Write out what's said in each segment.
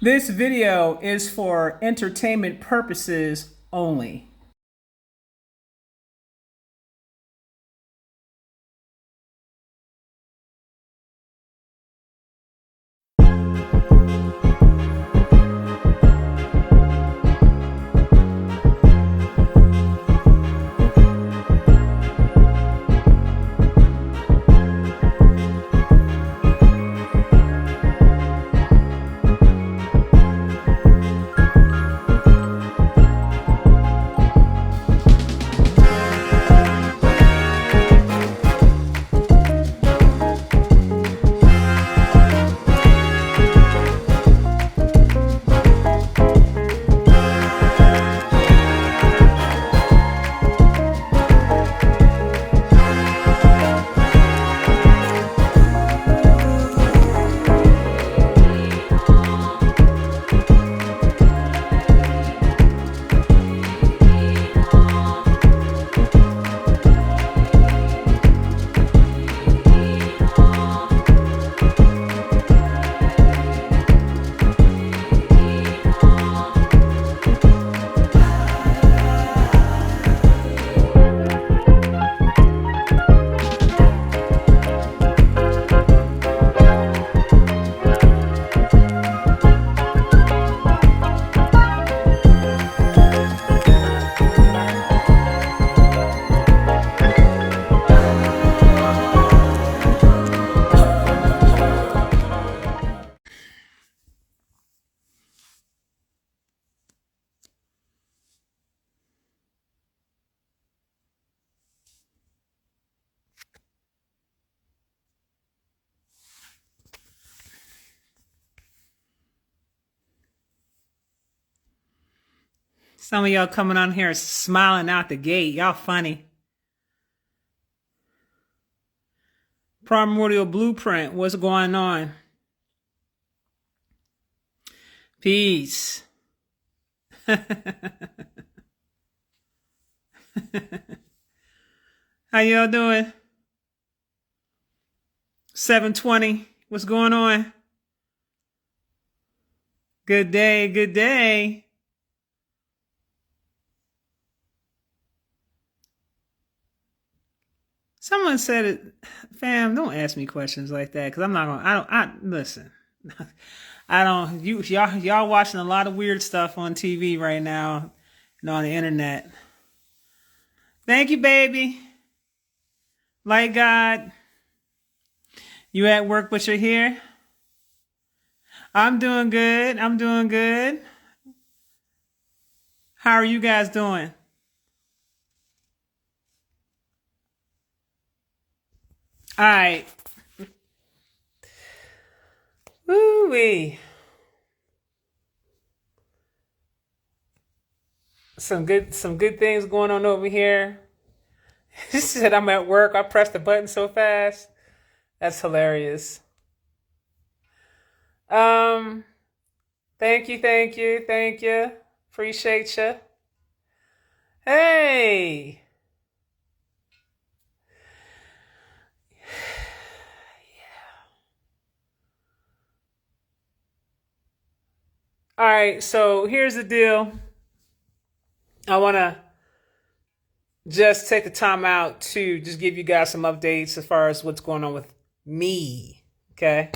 This video is for entertainment purposes only. Some of y'all coming on here smiling out the gate. Y'all funny. Primordial Blueprint, what's going on? Peace. How y'all doing? 720, what's going on? Good day, good day. Someone said it, fam, don't ask me questions like that, because I'm not gonna, listen. Y'all watching a lot of weird stuff on TV right now and on the internet. Thank you, baby. Light God. You at work, but you're here? I'm doing good. I'm doing good. How are you guys doing? All right. Woo-wee. Some good things going on over here. She said I'm at work. I pressed the button so fast. That's hilarious. Thank you. Appreciate you. Hey. All right, so here's the deal. I want to just take the time out to just give you guys some updates as far as what's going on with me. Okay.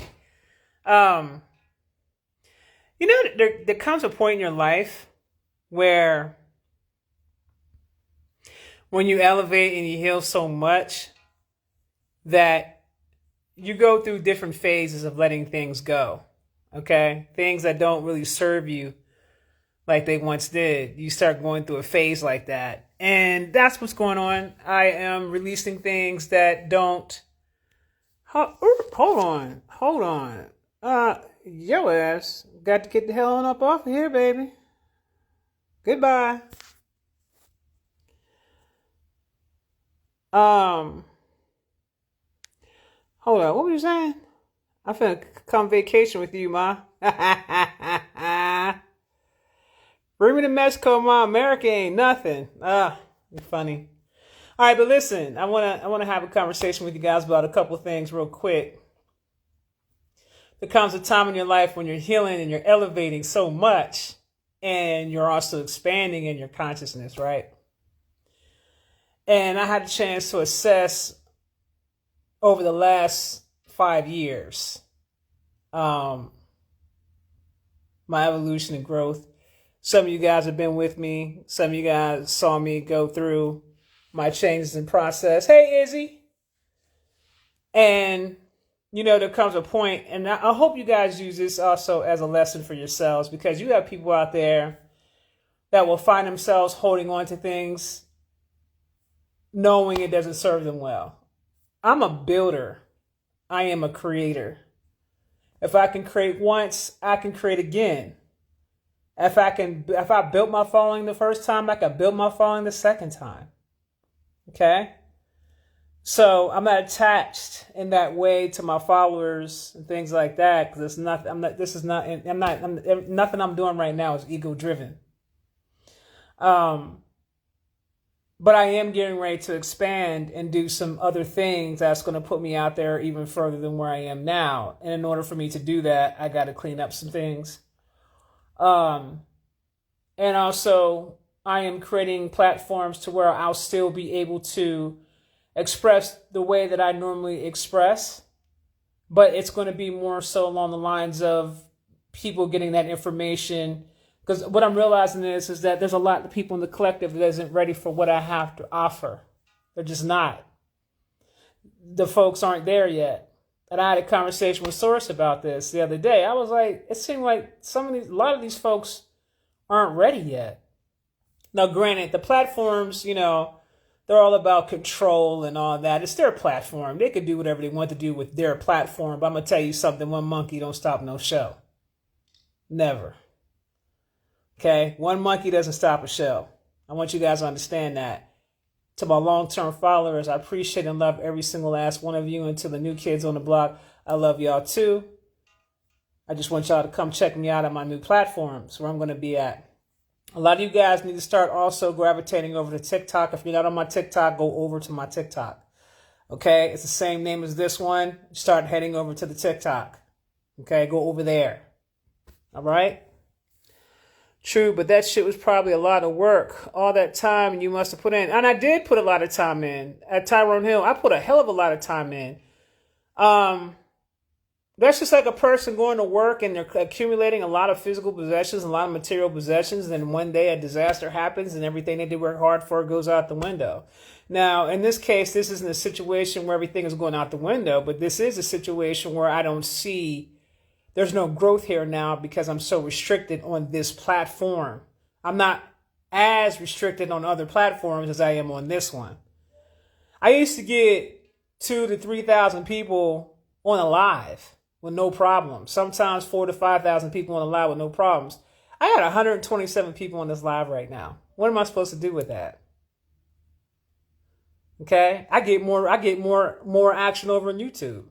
You know, there comes a point in your life where when you elevate and you heal so much that you go through different phases of letting things go. Okay? Things that don't really serve you like they once did. You start going through a phase like that. And that's what's going on. I am releasing things that don't... Hold on. Yo ass got to get the hell on up off of here, baby. Goodbye. Hold on. What were you saying? I'm finna come vacation with you, ma. Bring me to Mexico, ma. America ain't nothing. You're funny. All right, but listen, I wanna have a conversation with you guys about a couple of things real quick. there comes a time in your life when you're healing and you're elevating so much, and you're also expanding in your consciousness, right? And I had a chance to assess over the last 5 years my evolution and growth. Some of you guys have been with me. Some of you guys saw me go through my changes in process. Hey, Izzy. And, there comes a point, and I hope you guys use this also as a lesson for yourselves, because you have people out there that will find themselves holding on to things knowing it doesn't serve them well. I'm a builder. I am a creator. If I can create once, I can create again. If I built my following the first time, I can build my following the second time. Okay? So I'm not attached in that way to my followers and things like that, because nothing I'm doing right now is ego driven. But I am getting ready to expand and do some other things that's going to put me out there even further than where I am now. And in order for me to do that, I got to clean up some things. And also, I am creating platforms to where I'll still be able to express the way that I normally express, but it's going to be more so along the lines of people getting that information. Because what I'm realizing is that there's a lot of people in the collective that isn't ready for what I have to offer. They're just not. The folks aren't there yet. And I had a conversation with Source about this the other day. I was like, it seemed like a lot of these folks aren't ready yet. Now, granted, the platforms, they're all about control and all that. It's their platform. They can do whatever they want to do with their platform. But I'm going to tell you something. One monkey don't stop no show. Never. Okay? One monkey doesn't stop a show. I want you guys to understand that. To my long-term followers, I appreciate and love every single last one of you. And to the new kids on the block, I love y'all too. I just want y'all to come check me out on my new platforms where I'm going to be at. A lot of you guys need to start also gravitating over to TikTok. If you're not on my TikTok, go over to my TikTok. Okay? It's the same name as this one. Start heading over to the TikTok. Okay? Go over there. All right? True, but that shit was probably a lot of work. All that time you must have put in. And I did put a lot of time in. At Tyrone Hill, I put a hell of a lot of time in. That's just like a person going to work and they're accumulating a lot of physical possessions, a lot of material possessions, and then one day a disaster happens and everything they did work hard for goes out the window. Now, in this case, this isn't a situation where everything is going out the window, but this is a situation where I don't see, there's no growth here now because I'm so restricted on this platform. I'm not as restricted on other platforms as I am on this one. I used to get 2,000 to 3,000 people on a live with no problem. Sometimes 4,000 to 5,000 people on a live with no problems. I got 127 people on this live right now. What am I supposed to do with that? Okay, I get more action over on YouTube.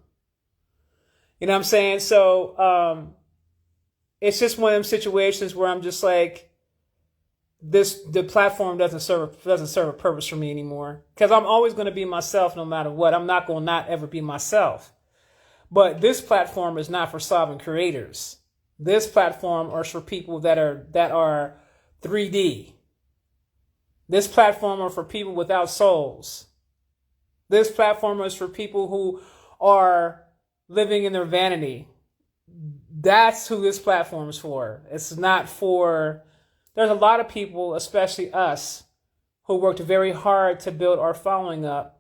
You know what I'm saying? So it's just one of them situations where I'm just like, the platform doesn't serve a purpose for me anymore, because I'm always going to be myself no matter what. I'm not going to not ever be myself. But this platform is not for sovereign creators. This platform is for people that are 3D. This platform is for people without souls. This platform is for people who are living in their vanity. That's who this platform is for. It's not for... There's a lot of people, especially us, who worked very hard to build our following up.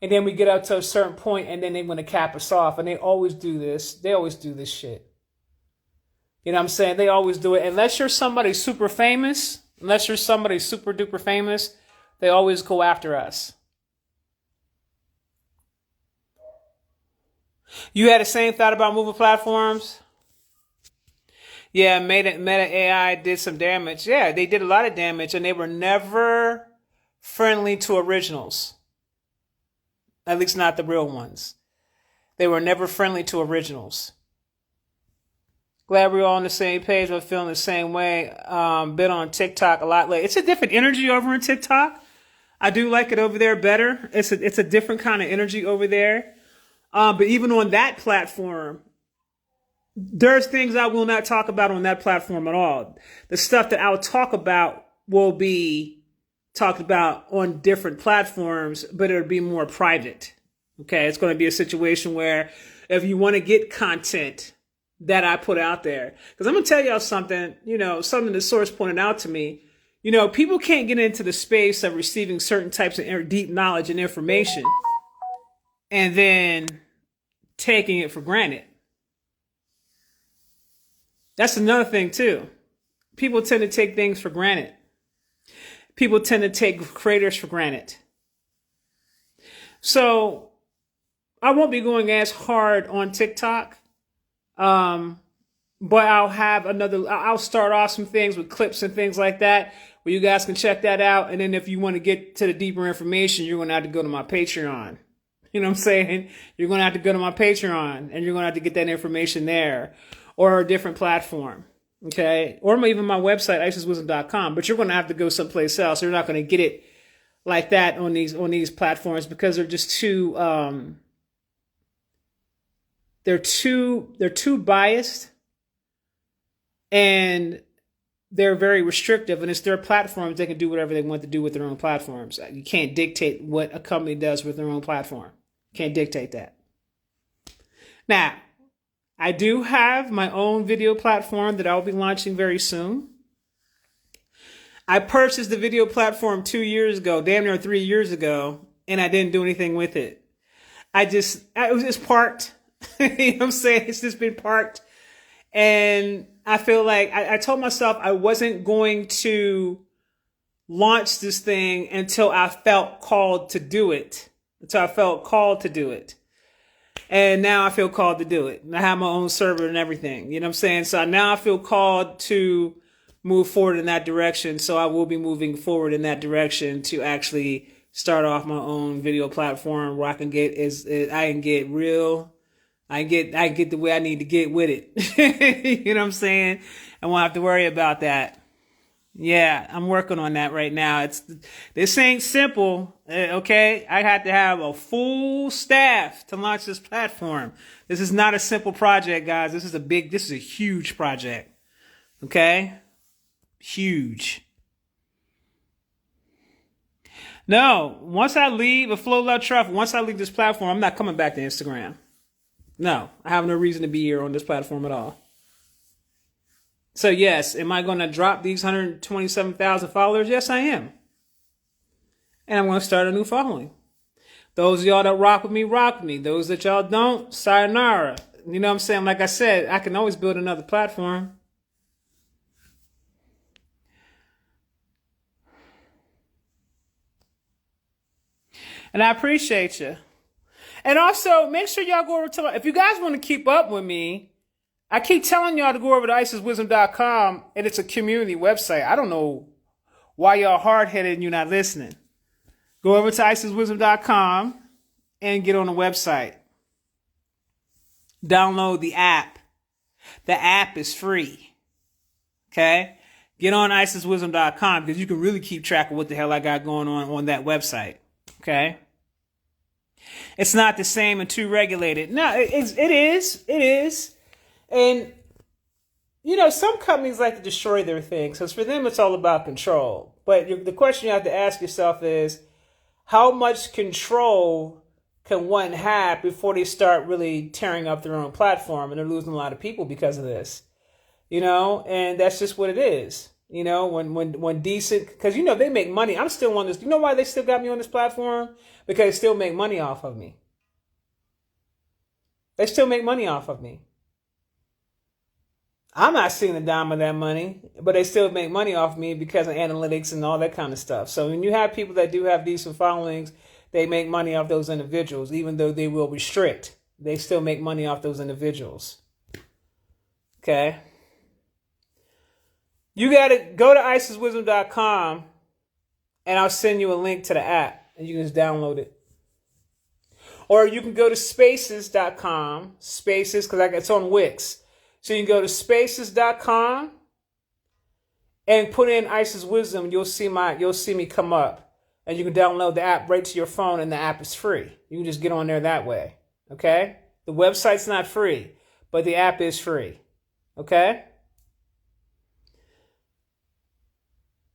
And then we get up to a certain point and then they want to cap us off. And they always do this. They always do this shit. You know what I'm saying? They always do it. Unless you're somebody super famous, unless you're somebody super duper famous, they always go after us. You had the same thought about moving platforms? Yeah, Meta AI did some damage. Yeah, they did a lot of damage, and they were never friendly to originals. At least not the real ones. They were never friendly to originals. Glad we're all on the same page. We're feeling the same way. Been on TikTok a lot lately. It's a different energy over on TikTok. I do like it over there better. It's a different kind of energy over there. But even on that platform, There's things I will not talk about on that platform at all. The stuff that I'll talk about will be talked about on different platforms, but it'll be more private. Okay, it's going to be a situation where if you want to get content that I put out there, because I'm going to tell y'all something, something the source pointed out to me, people can't get into the space of receiving certain types of deep knowledge and information and then taking it for granted. That's another thing too. People tend to take things for granted. People tend to take creators for granted. So I won't be going as hard on TikTok. But I'll start off some things with clips and things like that where you guys can check that out. And then if you want to get to the deeper information, you're going to have to go to my Patreon. You know what I'm saying? You're going to have to go to my Patreon and you're going to have to get that information there or a different platform. Okay. Or even my website, IsisWisdom.com, but you're going to have to go someplace else. You're not going to get it like that on these platforms because they're just too, they're too biased and they're very restrictive, and it's their platforms. They can do whatever they want to do with their own platforms. You can't dictate what a company does with their own platform. Can't dictate that. Now, I do have my own video platform that I'll be launching very soon. I purchased the video platform 2 years ago, damn near 3 years ago, and I didn't do anything with it. It was just parked. You know what I'm saying? It's just been parked. And I feel like I told myself I wasn't going to launch this thing until I felt called to do it. And now I feel called to do it. And I have my own server and everything. You know what I'm saying? So now I feel called to move forward in that direction. So I will be moving forward in that direction to actually start off my own video platform where I can get I get the way I need to get with it. You know what I'm saying? I won't have to worry about that. Yeah, I'm working on that right now. This ain't simple. Okay. I had to have a full staff to launch this platform. This is not a simple project, guys. This is a huge project. Okay. Huge. No, once I leave once I leave this platform, I'm not coming back to Instagram. No, I have no reason to be here on this platform at all. So yes, am I going to drop these 127,000 followers? Yes, I am. And I'm going to start a new following. Those of y'all that rock with me. Those that y'all don't, sayonara. You know what I'm saying? Like I said, I can always build another platform. And I appreciate you. And also, make sure y'all go over to, if you guys want to keep up with me, I keep telling y'all to go over to IsisWisdom.com, and it's a community website. I don't know why y'all hard-headed and you're not listening. Go over to IsisWisdom.com and get on the website. Download the app. The app is free. Okay? Get on IsisWisdom.com because you can really keep track of what the hell I got going on that website. Okay? It's not the same and too regulated. No, it is. And, some companies like to destroy their things. Because for them, it's all about control. But the question you have to ask yourself is, how much control can one have before they start really tearing up their own platform? And they're losing a lot of people because of this. And that's just what it is. When decent, because they make money. I'm still on this. You know why they still got me on this platform? Because they still make money off of me. They still make money off of me. I'm not seeing a dime of that money, but they still make money off me because of analytics and all that kind of stuff. So when you have people that do have decent followings, they make money off those individuals, even though they will restrict. They still make money off those individuals. Okay? You got to go to IsisWisdom.com and I'll send you a link to the app and you can just download it. Or you can go to spaces.com, spaces, because it's on Wix. So you can go to spaces.com and put in Isis Wisdom. You'll see me come up. And you can download the app right to your phone and the app is free. You can just get on there that way. Okay? The website's not free. but the app is free. Okay?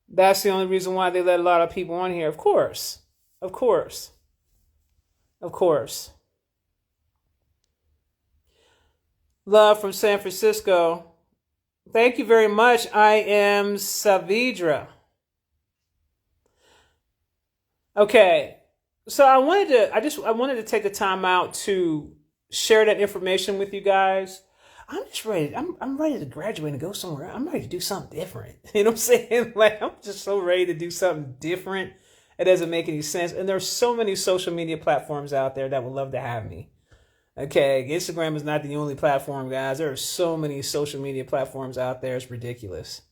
That's the only reason why they let a lot of people on here. Of course. Of course. Of course. Love from San Francisco. Thank you very much. I am Savidra. Okay. So I wanted to take a time out to share that information with you guys. I'm just ready. I'm ready to graduate and go somewhere. I'm ready to do something different. You know what I'm saying? Like, I'm just so ready to do something different. It doesn't make any sense. And there's so many social media platforms out there that would love to have me. Okay, Instagram is not the only platform, guys. There are so many social media platforms out there. It's ridiculous.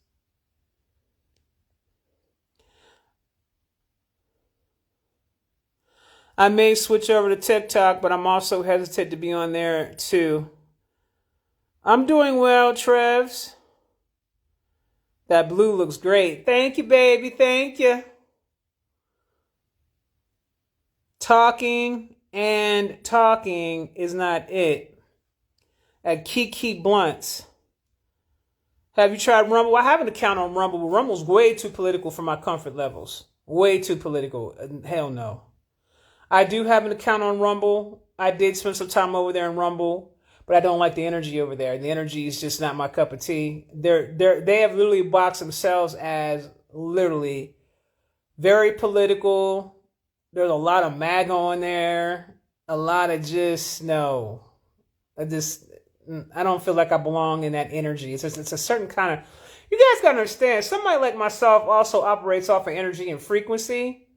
I may switch over to TikTok, but I'm also hesitant to be on there too. I'm doing well, Trevs. That blue looks great. Thank you, baby. Thank you. Talking and talking is not it. At Kiki Blunts. Have you tried Rumble? I have an account on Rumble, but Rumble's way too political for my comfort levels. Way too political. Hell no. I do have an account on Rumble. I did spend some time over there in Rumble, but I don't like the energy over there. The energy is just not my cup of tea. They have literally boxed themselves as literally very political. There's a lot of MAGA on there. A lot of just, no. I don't feel like I belong in that energy. It's a certain kind of, you guys gotta understand, somebody like myself also operates off of energy and frequency.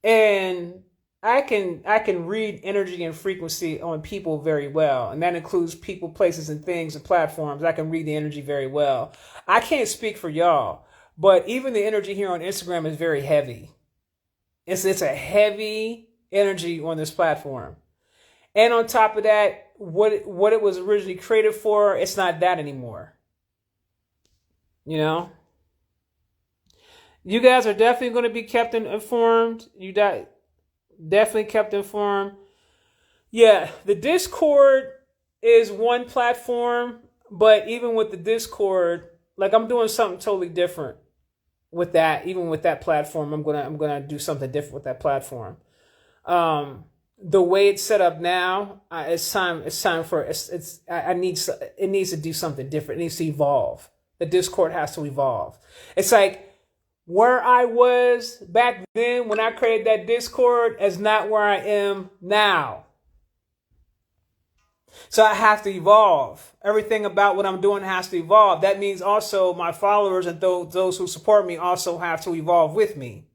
And I can read energy and frequency on people very well. And that includes people, places, and things and platforms. I can read the energy very well. I can't speak for y'all, but even the energy here on Instagram is very heavy. It's a heavy energy on this platform. And on top of that, what it was originally created for, it's not that anymore. You know? You guys are definitely going to be kept informed. Definitely kept informed. Yeah, the Discord is one platform, but even with the Discord, like, I'm doing something totally different with that. Even with that platform, I'm gonna do something different with that platform. The way it's set up now, it's time for it needs to do something different. It needs to evolve. The Discord has to evolve. It's like, where I was back then when I created that Discord is not where I am now. So I have to evolve. Everything about what I'm doing has to evolve. That means also my followers and those who support me also have to evolve with me.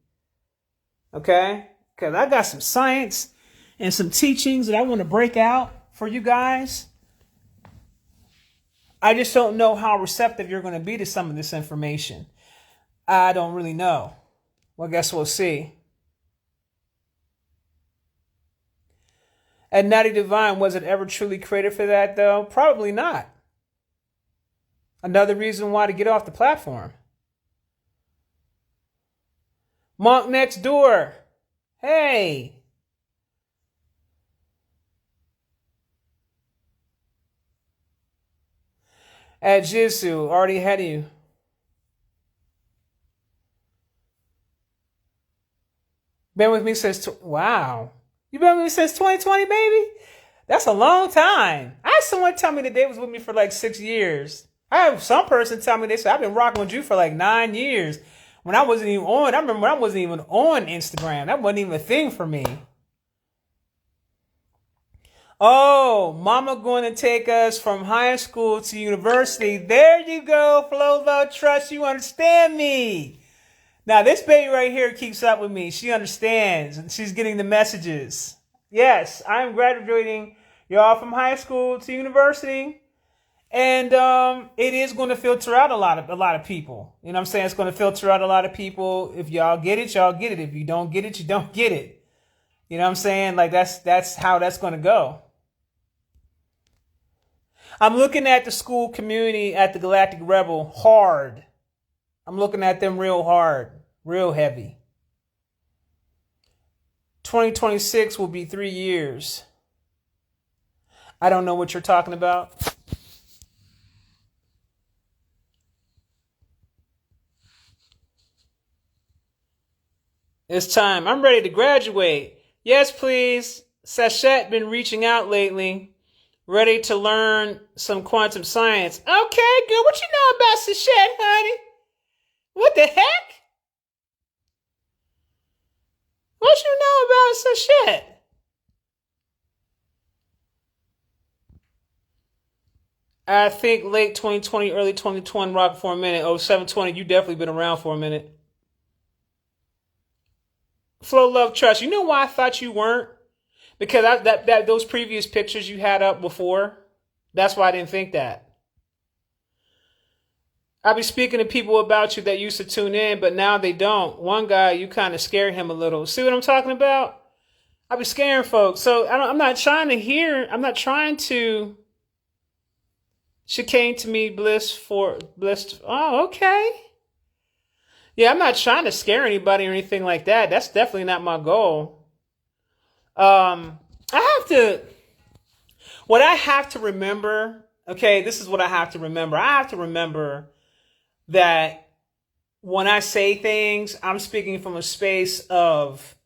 Okay? Because I got some science and some teachings that I want to break out for you guys. I just don't know how receptive you're going to be to some of this information. I don't really know. Well, I guess we'll see. And Natty Divine, was it ever truly created for that, though? Probably not. Another reason why to get off the platform. Monk next door. Hey. At Jitsu, already ahead of you. Been with me since, wow. You been with me since 2020, baby? That's a long time. I had someone tell me that they was with me for like 6 years. I have some person tell me they said, I've been rocking with you for like 9 years. When I wasn't even on, I remember when I wasn't even on Instagram. That wasn't even a thing for me. Oh, mama going to take us from high school to university. There you go, Flovo Trust. You understand me. Now, this baby right here keeps up with me. She understands, and she's getting the messages. Yes, I'm graduating, y'all, from high school to university, and it is going to filter out a lot of people. You know what I'm saying? It's going to filter out a lot of people. If y'all get it, y'all get it. If you don't get it, you don't get it. You know what I'm saying? Like, that's how that's going to go. I'm looking at the school community at the Galactic Rebel hard. I'm looking at them real hard, real heavy. 2026 will be 3 years. I don't know what you're talking about. It's time. I'm ready to graduate. Yes, please. Sachet been reaching out lately. Ready to learn some quantum science. Okay, good. What you know about Sachet, honey? What the heck? What you know about Sachet? I think late 2020, early 2020, rock for a minute. Oh, 720, you definitely been around for a minute. Flow, love, trust. You know why I thought you weren't? Because that those previous pictures you had up before, that's why I didn't think that. I be speaking to people about you that used to tune in, but now they don't. One guy, you kind of scare him a little. See what I'm talking about? I be scaring folks. So I'm not trying to hear. I'm not trying to chicane to me bliss. Oh, okay. Yeah, I'm not trying to scare anybody or anything like that. That's definitely not my goal. I have to. What I have to remember. Okay, this is what I have to remember. I have to remember that when I say things, I'm speaking from a space of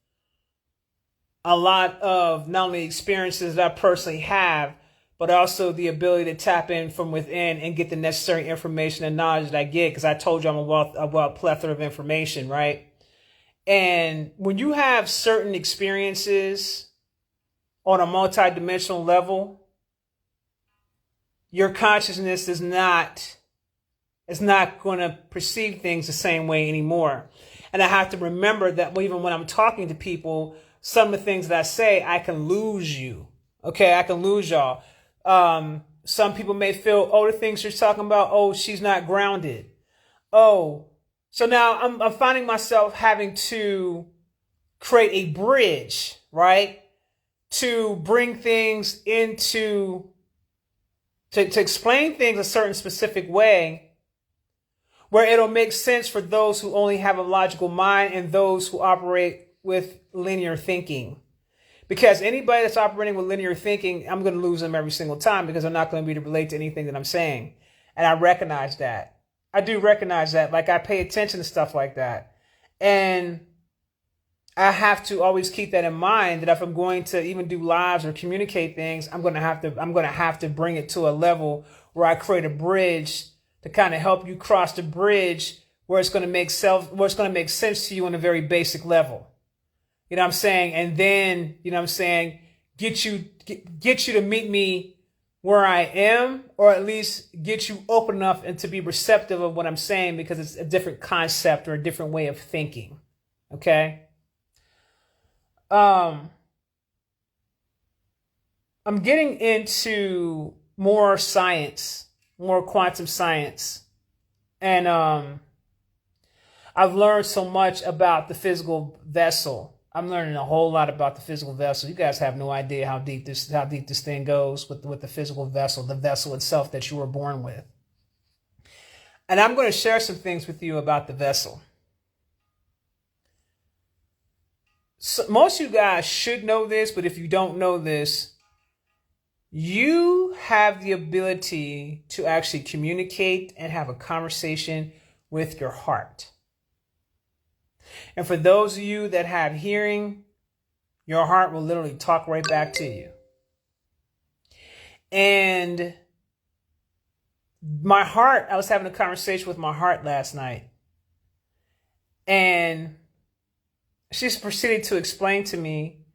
a lot of not only experiences that I personally have, but also the ability to tap in from within and get the necessary information and knowledge that I get. Because I told you I'm a plethora of information, right? And when you have certain experiences on a multidimensional level, your consciousness is not going to perceive things the same way anymore. And I have to remember that even when I'm talking to people, some of the things that I say, I can lose you. Okay, I can lose y'all. Some people may feel, oh, the things you're talking about, oh, she's not grounded. Oh, so now I'm finding myself having to create a bridge, right? To bring things into, to explain things a certain specific way where it'll make sense for those who only have a logical mind and those who operate with linear thinking. Because anybody that's operating with linear thinking, I'm going to lose them every single time because I'm not going to be able to relate to anything that I'm saying. And I recognize that. I do recognize that. Like, I pay attention to stuff like that. And I have to always keep that in mind, that if I'm going to even do lives or communicate things, I'm going to have to bring it to a level where I create a bridge to kind of help you cross the bridge where it's going to make sense to you on a very basic level. You know what I'm saying? And then, you know what I'm saying, get you to meet me where I am, or at least get you open enough and to be receptive of what I'm saying, because it's a different concept or a different way of thinking. Okay? I'm getting into more science, more quantum science. And I've learned so much about the physical vessel. I'm learning a whole lot about the physical vessel. You guys have no idea how deep this thing goes with the physical vessel, the vessel itself that you were born with. And I'm going to share some things with you about the vessel. So most of you guys should know this, but if you don't know this, you have the ability to actually communicate and have a conversation with your heart. And for those of you that have hearing, your heart will literally talk right back to you. And my heart, I was having a conversation with my heart last night. And she's proceeded to explain to me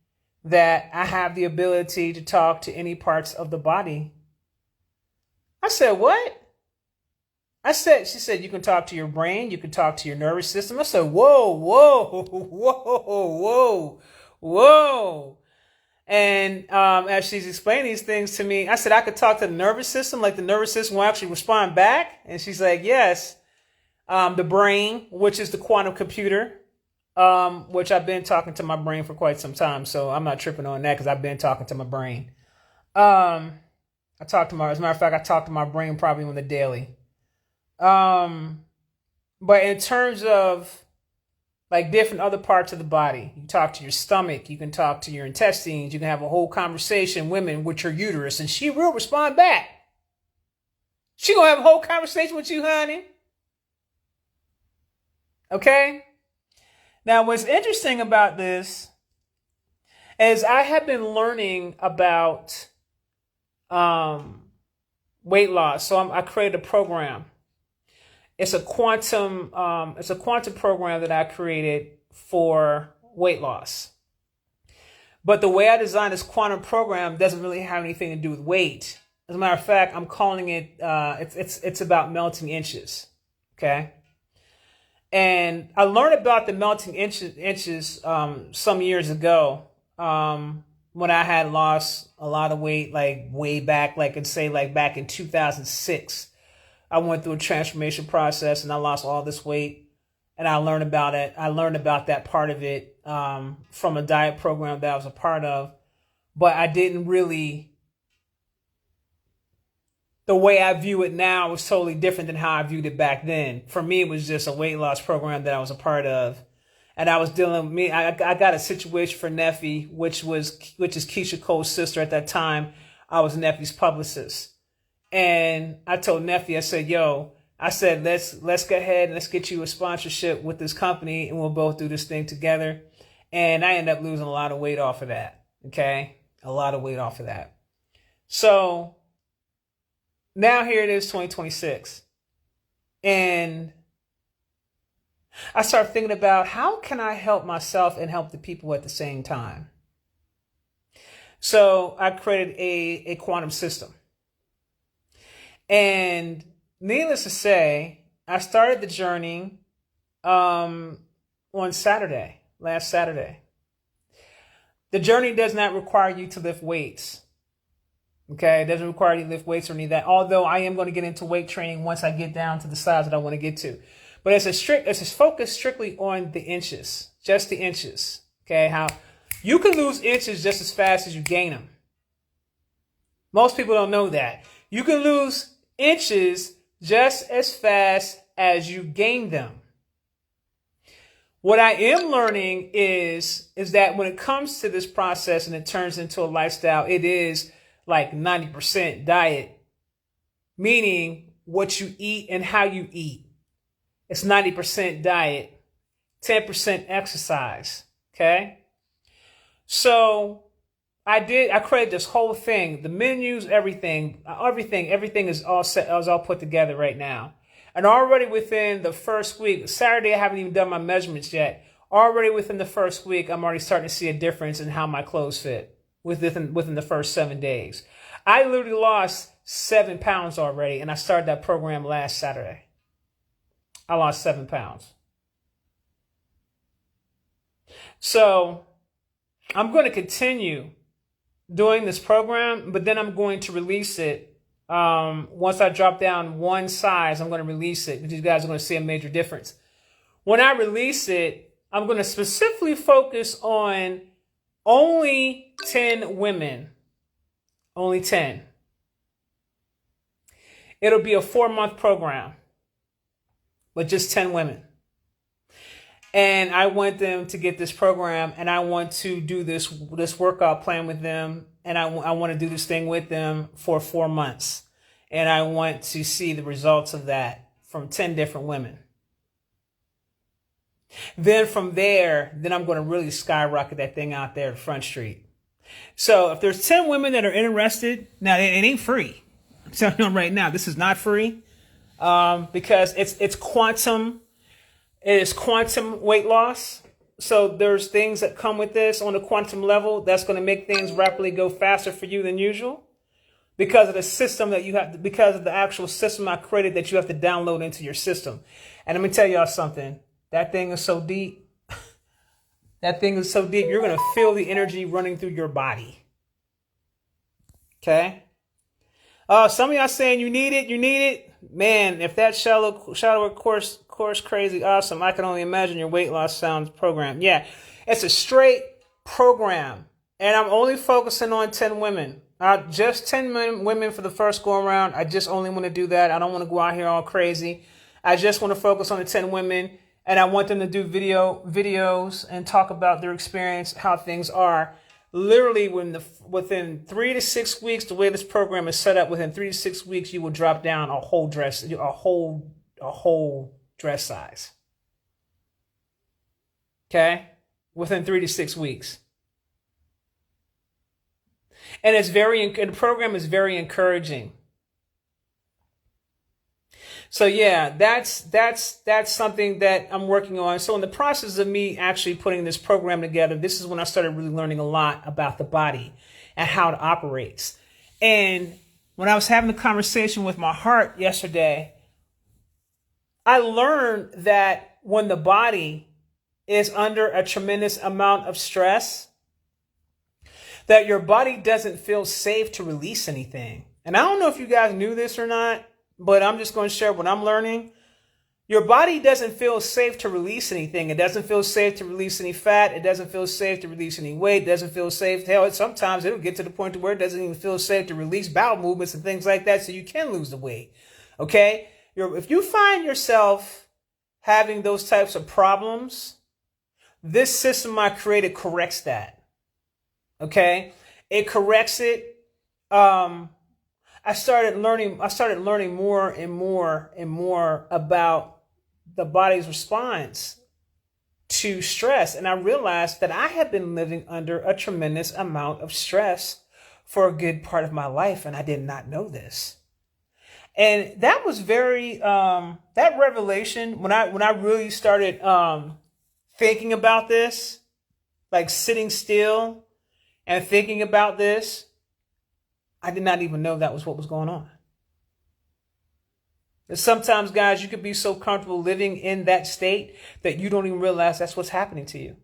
that I have the ability to talk to any parts of the body. I said, what? She said, you can talk to your brain, you can talk to your nervous system. I said, whoa. And as she's explaining these things to me, I said, I could talk to the nervous system, like the nervous system will actually respond back. And she's like, yes. The brain, which is the quantum computer, which I've been talking to my brain for quite some time. So I'm not tripping on that because I've been talking to my brain. As a matter of fact, I talk to my brain probably on the daily. But in terms of like different other parts of the body, you talk to your stomach, you can talk to your intestines, you can have a whole conversation, women, with your uterus, and she will respond back. She gonna have a whole conversation with you, honey. Okay? Now, what's interesting about this is I have been learning about weight loss. So I created a program. It's a quantum program that I created for weight loss. But the way I designed this quantum program doesn't really have anything to do with weight. As a matter of fact, I'm calling it it's about melting inches. Okay. And I learned about the melting inches some years ago when I had lost a lot of weight, like way back, like I'd say like back in 2006. I went through a transformation process and I lost all this weight, and I learned about it. I learned about that part of it from a diet program that I was a part of, but I didn't really. The way I view it now is totally different than how I viewed it back then. For me, it was just a weight loss program that I was a part of, and I was dealing with me. I got a situation for Neffy, which is Keisha Cole's sister at that time. I was Neffy's publicist. And I told Neffy, I said, yo, I said, let's go ahead and let's get you a sponsorship with this company and we'll both do this thing together. And I ended up losing a lot of weight off of that. Okay. A lot of weight off of that. So now here it is, 2026. And I started thinking about how can I help myself and help the people at the same time? So I created a quantum system. And needless to say, I started the journey on last Saturday. The journey does not require you to lift weights. Okay, it doesn't require you to lift weights or any of that. Although I am going to get into weight training once I get down to the size that I want to get to. But it's focused strictly on the inches, just the inches. Okay, how you can lose inches just as fast as you gain them. Most people don't know that. You can lose inches just as fast as you gain them. What I am learning is that when it comes to this process and it turns into a lifestyle, it is like 90% diet, meaning what you eat and how you eat. It's 90% diet, 10% exercise. Okay. So I created this whole thing, the menus, everything is all set, is all put together right now. And already within the first week, Saturday, I haven't even done my measurements yet. Already within the first week, I'm already starting to see a difference in how my clothes fit within the first 7 days. I literally lost 7 pounds already, and I started that program last Saturday. I lost 7 pounds. So I'm going to continue doing this program, but then I'm going to release it. Once I drop down one size, I'm going to release it because you guys are going to see a major difference. When I release it, I'm going to specifically focus on only 10 women. Only 10. It'll be a 4-month program, but just 10 women. And I want them to get this program, and I want to do this workout plan with them, and I want to do this thing with them for 4 months. And I want to see the results of that from 10 different women. Then from there, I'm going to really skyrocket that thing out there at Front Street. So if there's 10 women that are interested, now it ain't free. I'm telling you right now, this is not free because it's quantum. It is quantum weight loss. So there's things that come with this on a quantum level that's going to make things rapidly go faster for you than usual because of the system that you have, because of the actual system I created that you have to download into your system. And let me tell y'all something. That thing is so deep. That thing is so deep. You're going to feel the energy running through your body. Okay. Some of y'all saying you need it. Man, if that shallow course crazy awesome, I can only imagine your weight loss sounds program. Yeah, it's a straight program. And I'm only focusing on 10 women. Just 10 women for the first go around. I just only want to do that. I don't want to go out here all crazy. I just want to focus on the 10 women. And I want them to do videos and talk about their experience, how things are. Literally, within 3 to 6 weeks, the way this program is set up, within 3 to 6 weeks, you will drop down a whole dress size. Okay? Within 3 to 6 weeks. And the program is very encouraging. So yeah, that's something that I'm working on. So in the process of me actually putting this program together, this is when I started really learning a lot about the body and how it operates. And when I was having a conversation with my heart yesterday, I learned that when the body is under a tremendous amount of stress, that your body doesn't feel safe to release anything. And I don't know if you guys knew this or not, but I'm just going to share what I'm learning. Your body doesn't feel safe to release anything. It doesn't feel safe to release any fat. It doesn't feel safe to release any weight. It doesn't feel safe. Hell, sometimes it'll get to the point to where it doesn't even feel safe to release bowel movements and things like that, so you can lose the weight. Okay? If you find yourself having those types of problems, this system I created corrects that. Okay? It corrects it. I started learning more and more about the body's response to stress. And I realized that I had been living under a tremendous amount of stress for a good part of my life. And I did not know this. And that was that revelation, when I really started thinking about this, like sitting still and thinking about this, I did not even know that was what was going on. And sometimes, guys, you could be so comfortable living in that state that you don't even realize that's what's happening to you.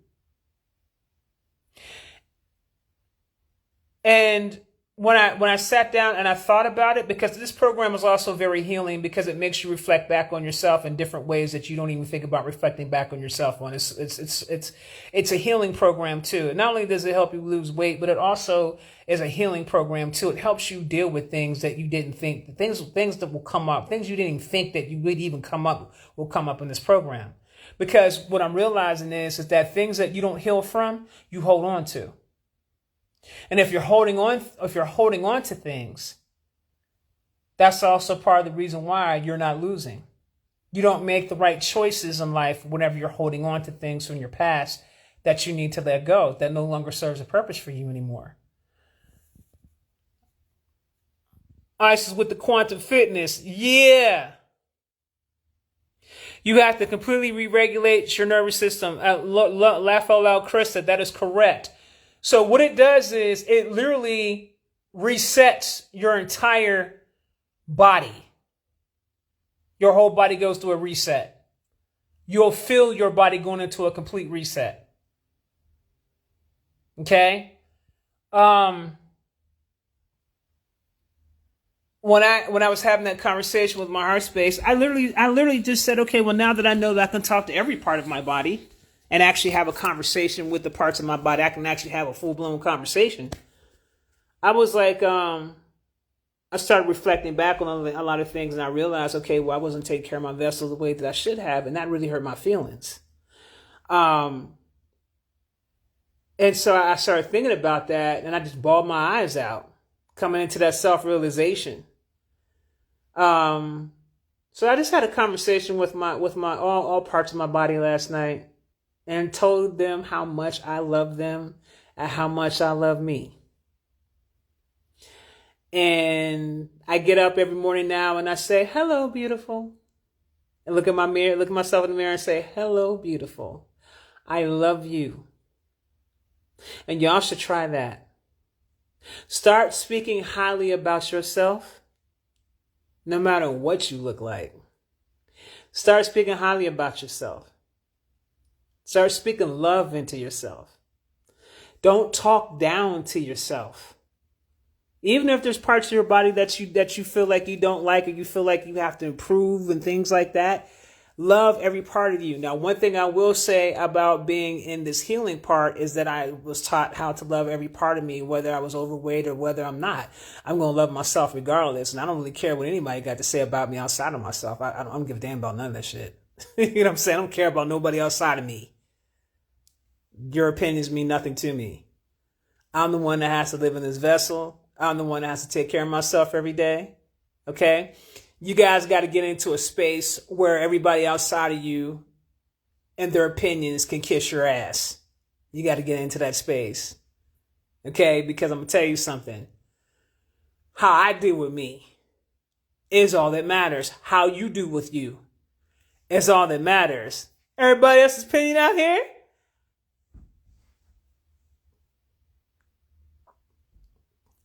And when I sat down and I thought about it, because this program is also very healing, because it makes you reflect back on yourself in different ways that you don't even think about reflecting back on yourself on. It's a healing program too. And not only does it help you lose weight, but it also is a healing program too. It helps you deal with things that you didn't think, things that will come up, things you didn't even think that you would even come up will come up in this program. Because what I'm realizing is that things that you don't heal from, you hold on to. And if you're holding on to things, that's also part of the reason why you're not losing. You don't make the right choices in life whenever you're holding on to things from your past that you need to let go, that no longer serves a purpose for you anymore. Isis with the quantum fitness. Yeah. You have to completely re-regulate your nervous system. Laugh out loud, Krista. That is correct. So what it does is it literally resets your entire body. Your whole body goes through a reset. You'll feel your body going into a complete reset. Okay? When I was having that conversation with my heart space, I literally just said, okay, well, now that I know that I can talk to every part of my body and actually have a conversation with the parts of my body, I can actually have a full-blown conversation. I was like, I started reflecting back on a lot of things, and I realized, okay, well, I wasn't taking care of my vessel the way that I should have, and that really hurt my feelings. And so I started thinking about that, and I just bawled my eyes out, coming into that self-realization. So I just had a conversation with my all parts of my body last night, and told them how much I love them and how much I love me. And I get up every morning now and I say, hello, beautiful. And look at myself in the mirror and say, hello, beautiful. I love you. And y'all should try that. Start speaking highly about yourself, no matter what you look like. Start speaking highly about yourself. Start speaking love into yourself. Don't talk down to yourself. Even if there's parts of your body that you feel like you don't like, or you feel like you have to improve and things like that, love every part of you. Now, one thing I will say about being in this healing part is that I was taught how to love every part of me, whether I was overweight or whether I'm not. I'm going to love myself regardless, and I don't really care what anybody got to say about me outside of myself. I don't give a damn about none of that shit. You know what I'm saying? I don't care about nobody outside of me. Your opinions mean nothing to me. I'm the one that has to live in this vessel. I'm the one that has to take care of myself every day. Okay? You guys got to get into a space where everybody outside of you and their opinions can kiss your ass. You got to get into that space. Okay? Because I'm going to tell you something. How I deal with me is all that matters. How you do with you is all that matters. Everybody else's opinion out here?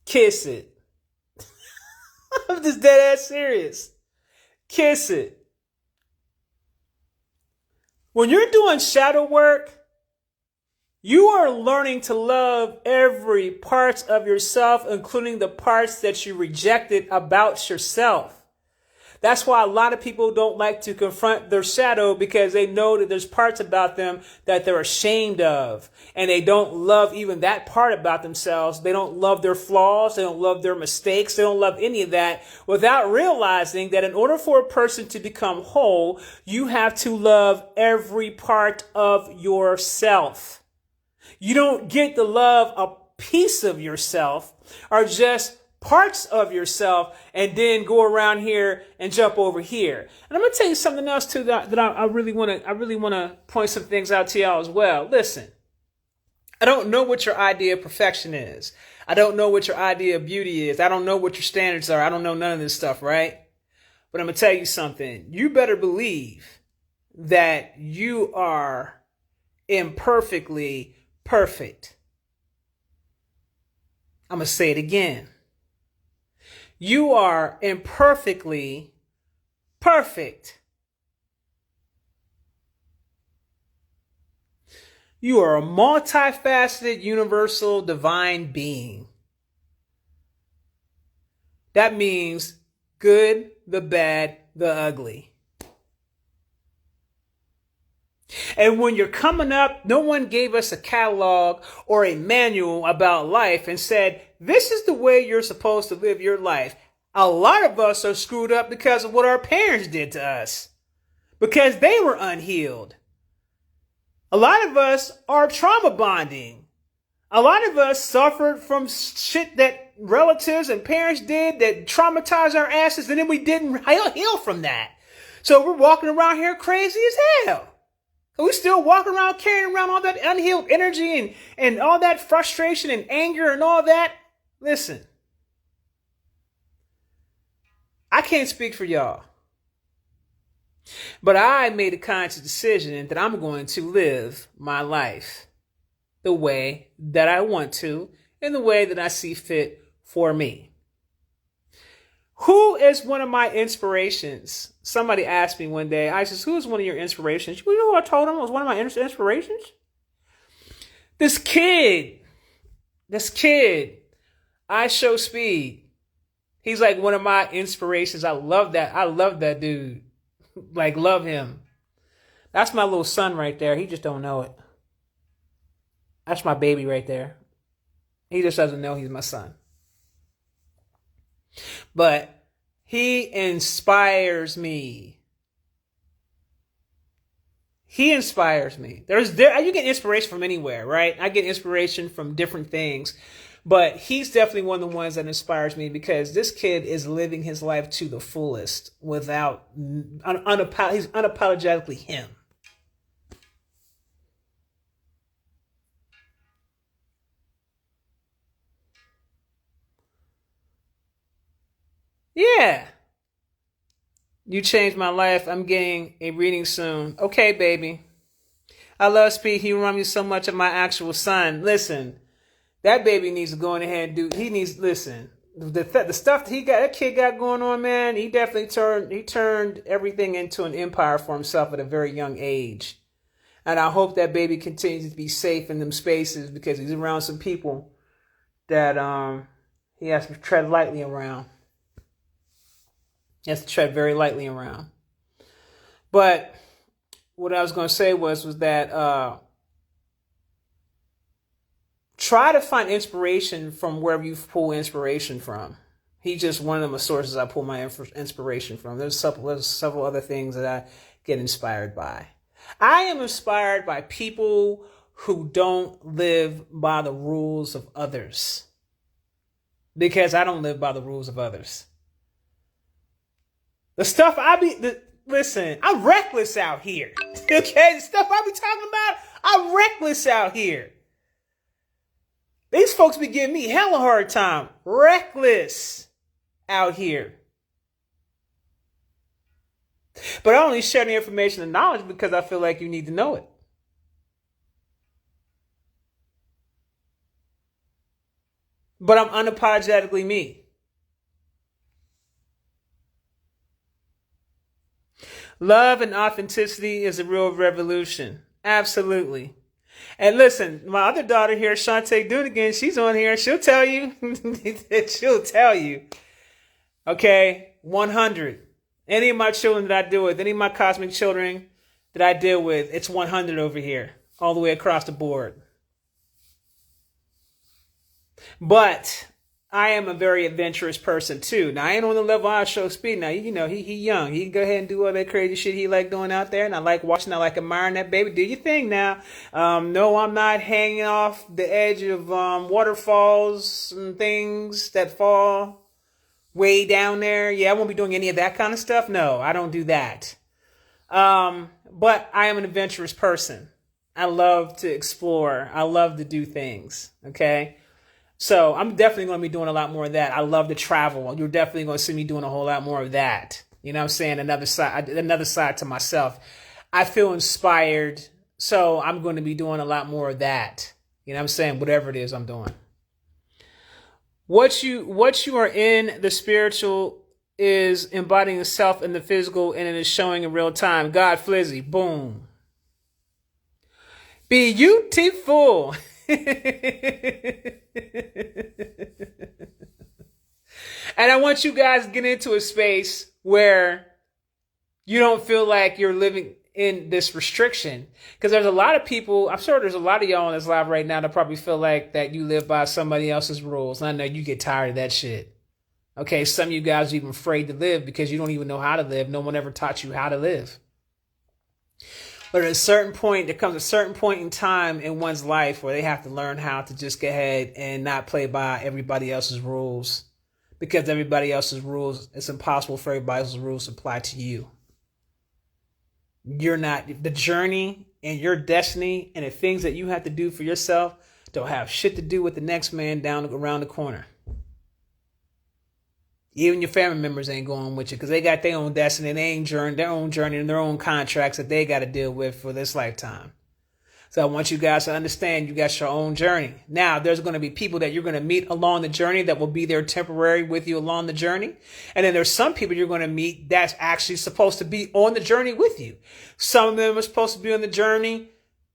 Kiss it. I'm just dead ass serious. Kiss it. When you're doing shadow work, you are learning to love every part of yourself, including the parts that you rejected about yourself. That's why a lot of people don't like to confront their shadow, because they know that there's parts about them that they're ashamed of. And they don't love even that part about themselves. They don't love their flaws. They don't love their mistakes. They don't love any of that, without realizing that in order for a person to become whole, you have to love every part of yourself. You don't get to love a piece of yourself or just parts of yourself and then go around here and jump over here. And I'm going to tell you something else too that I really want to point some things out to y'all as well. Listen, I don't know what your idea of perfection is. I don't know what your idea of beauty is. I don't know what your standards are. I don't know none of this stuff, right? But I'm going to tell you something. You better believe that you are imperfectly perfect. I'm going to say it again. You are imperfectly perfect. You are a multifaceted, universal, divine being. That means good, the bad, the ugly. And when you're coming up, no one gave us a catalog or a manual about life and said, this is the way you're supposed to live your life. A lot of us are screwed up because of what our parents did to us, because they were unhealed. A lot of us are trauma bonding. A lot of us suffered from shit that relatives and parents did that traumatized our asses, and then we didn't heal from that. So we're walking around here crazy as hell. We still walking around carrying around all that unhealed energy and all that frustration and anger and all that. Listen, I can't speak for y'all, but I made a conscious decision that I'm going to live my life the way that I want to, in the way that I see fit for me. Who is one of my inspirations? Somebody asked me one day, I said, who is one of your inspirations? You know what I told him was one of my inspirations? This kid, IShowSpeed. He's like one of my inspirations. I love that dude. Like, love him. That's my little son right there. He just don't know it. That's my baby right there. He just doesn't know he's my son. But he inspires me. He inspires me. You get inspiration from anywhere, right? I get inspiration from different things. But he's definitely one of the ones that inspires me, because this kid is living his life to the fullest without, he's unapologetically him. Yeah. You changed my life. I'm getting a reading soon. Okay, baby. I love Speed. He reminds me so much of my actual son. Listen, that baby needs to go in ahead and listen. The stuff that kid got going on, man, he definitely turned everything into an empire for himself at a very young age. And I hope that baby continues to be safe in them spaces, because he's around some people that he has to tread lightly around. He has to tread very lightly around. But what I was going to say was that try to find inspiration from wherever you pull inspiration from. He's just one of the sources I pull my inspiration from. There's several other things that I get inspired by. I am inspired by people who don't live by the rules of others, because I don't live by the rules of others. The stuff Listen, I'm reckless out here. Okay, the stuff I be talking about, I'm reckless out here. These folks be giving me hella hard time. Reckless out here. But I only share the information and knowledge because I feel like you need to know it. But I'm unapologetically me. Love and authenticity is a real revolution. Absolutely. And listen, my other daughter here, Shantae Dunigan, she's on here. She'll tell you. She'll tell you. Okay, 100. Any of my children that I deal with, any of my cosmic children that I deal with, it's 100 over here, all the way across the board. But I am a very adventurous person too. Now I ain't on the level I show speed. Now you know he young. He can go ahead and do all that crazy shit he like doing out there, and I like watching. I like admiring that baby. Do your thing now. No, I'm not hanging off the edge of waterfalls and things that fall way down there. Yeah, I won't be doing any of that kind of stuff. No, I don't do that. But I am an adventurous person. I love to explore. I love to do things. Okay. So I'm definitely going to be doing a lot more of that. I love to travel. You're definitely going to see me doing a whole lot more of that. You know what I'm saying? Another side to myself. I feel inspired. So I'm going to be doing a lot more of that. You know what I'm saying? Whatever it is I'm doing. What you are in the spiritual is embodying itself in the physical, and it is showing in real time. God Flizzy. Boom. Beautiful. And I want you guys to get into a space where you don't feel like you're living in this restriction. Because there's a lot of people, I'm sure there's a lot of y'all on this live right now that probably feel like that you live by somebody else's rules. And I know you get tired of that shit. Okay, some of you guys are even afraid to live because you don't even know how to live. No one ever taught you how to live. But at a certain point, there comes a certain point in time in one's life where they have to learn how to just go ahead and not play by everybody else's rules. Because everybody else's rules, it's impossible for everybody else's rules to apply to you. You're not, the journey and your destiny and the things that you have to do for yourself don't have shit to do with the next man down around the corner. Even your family members ain't going with you because they got their own destiny, their own journey and their own contracts that they got to deal with for this lifetime. So I want you guys to understand you got your own journey. Now, there's going to be people that you're going to meet along the journey that will be there temporary with you along the journey. And then there's some people you're going to meet that's actually supposed to be on the journey with you. Some of them are supposed to be on the journey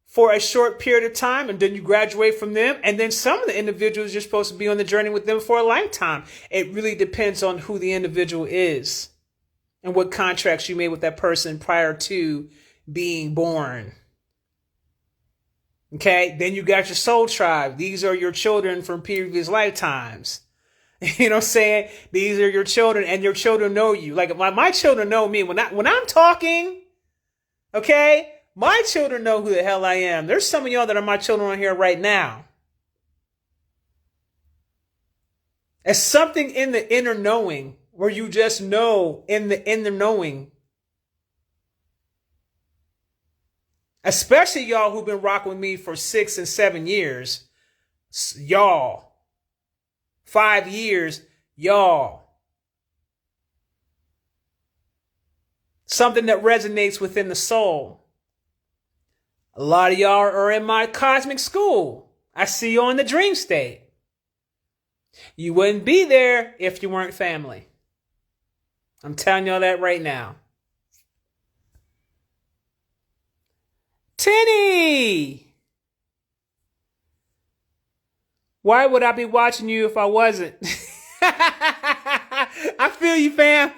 for a short period of time, and then you graduate from them. And then some of the individuals, you're supposed to be on the journey with them for a lifetime. It really depends on who the individual is and what contracts you made with that person prior to being born. Okay, then you got your soul tribe. These are your children from previous lifetimes. You know what I'm saying? These are your children, and your children know you. Like my children know me. When I'm talking, okay, my children know who the hell I am. There's some of y'all that are my children on here right now. It's something in the inner knowing where you just know in the inner knowing. Especially y'all who've been rocking with me for 6 and 7 years. Y'all. 5 years. Y'all. Something that resonates within the soul. A lot of y'all are in my cosmic school. I see you in the dream state. You wouldn't be there if you weren't family. I'm telling y'all that right now. Tinny! Why would I be watching you if I wasn't? I feel you, fam.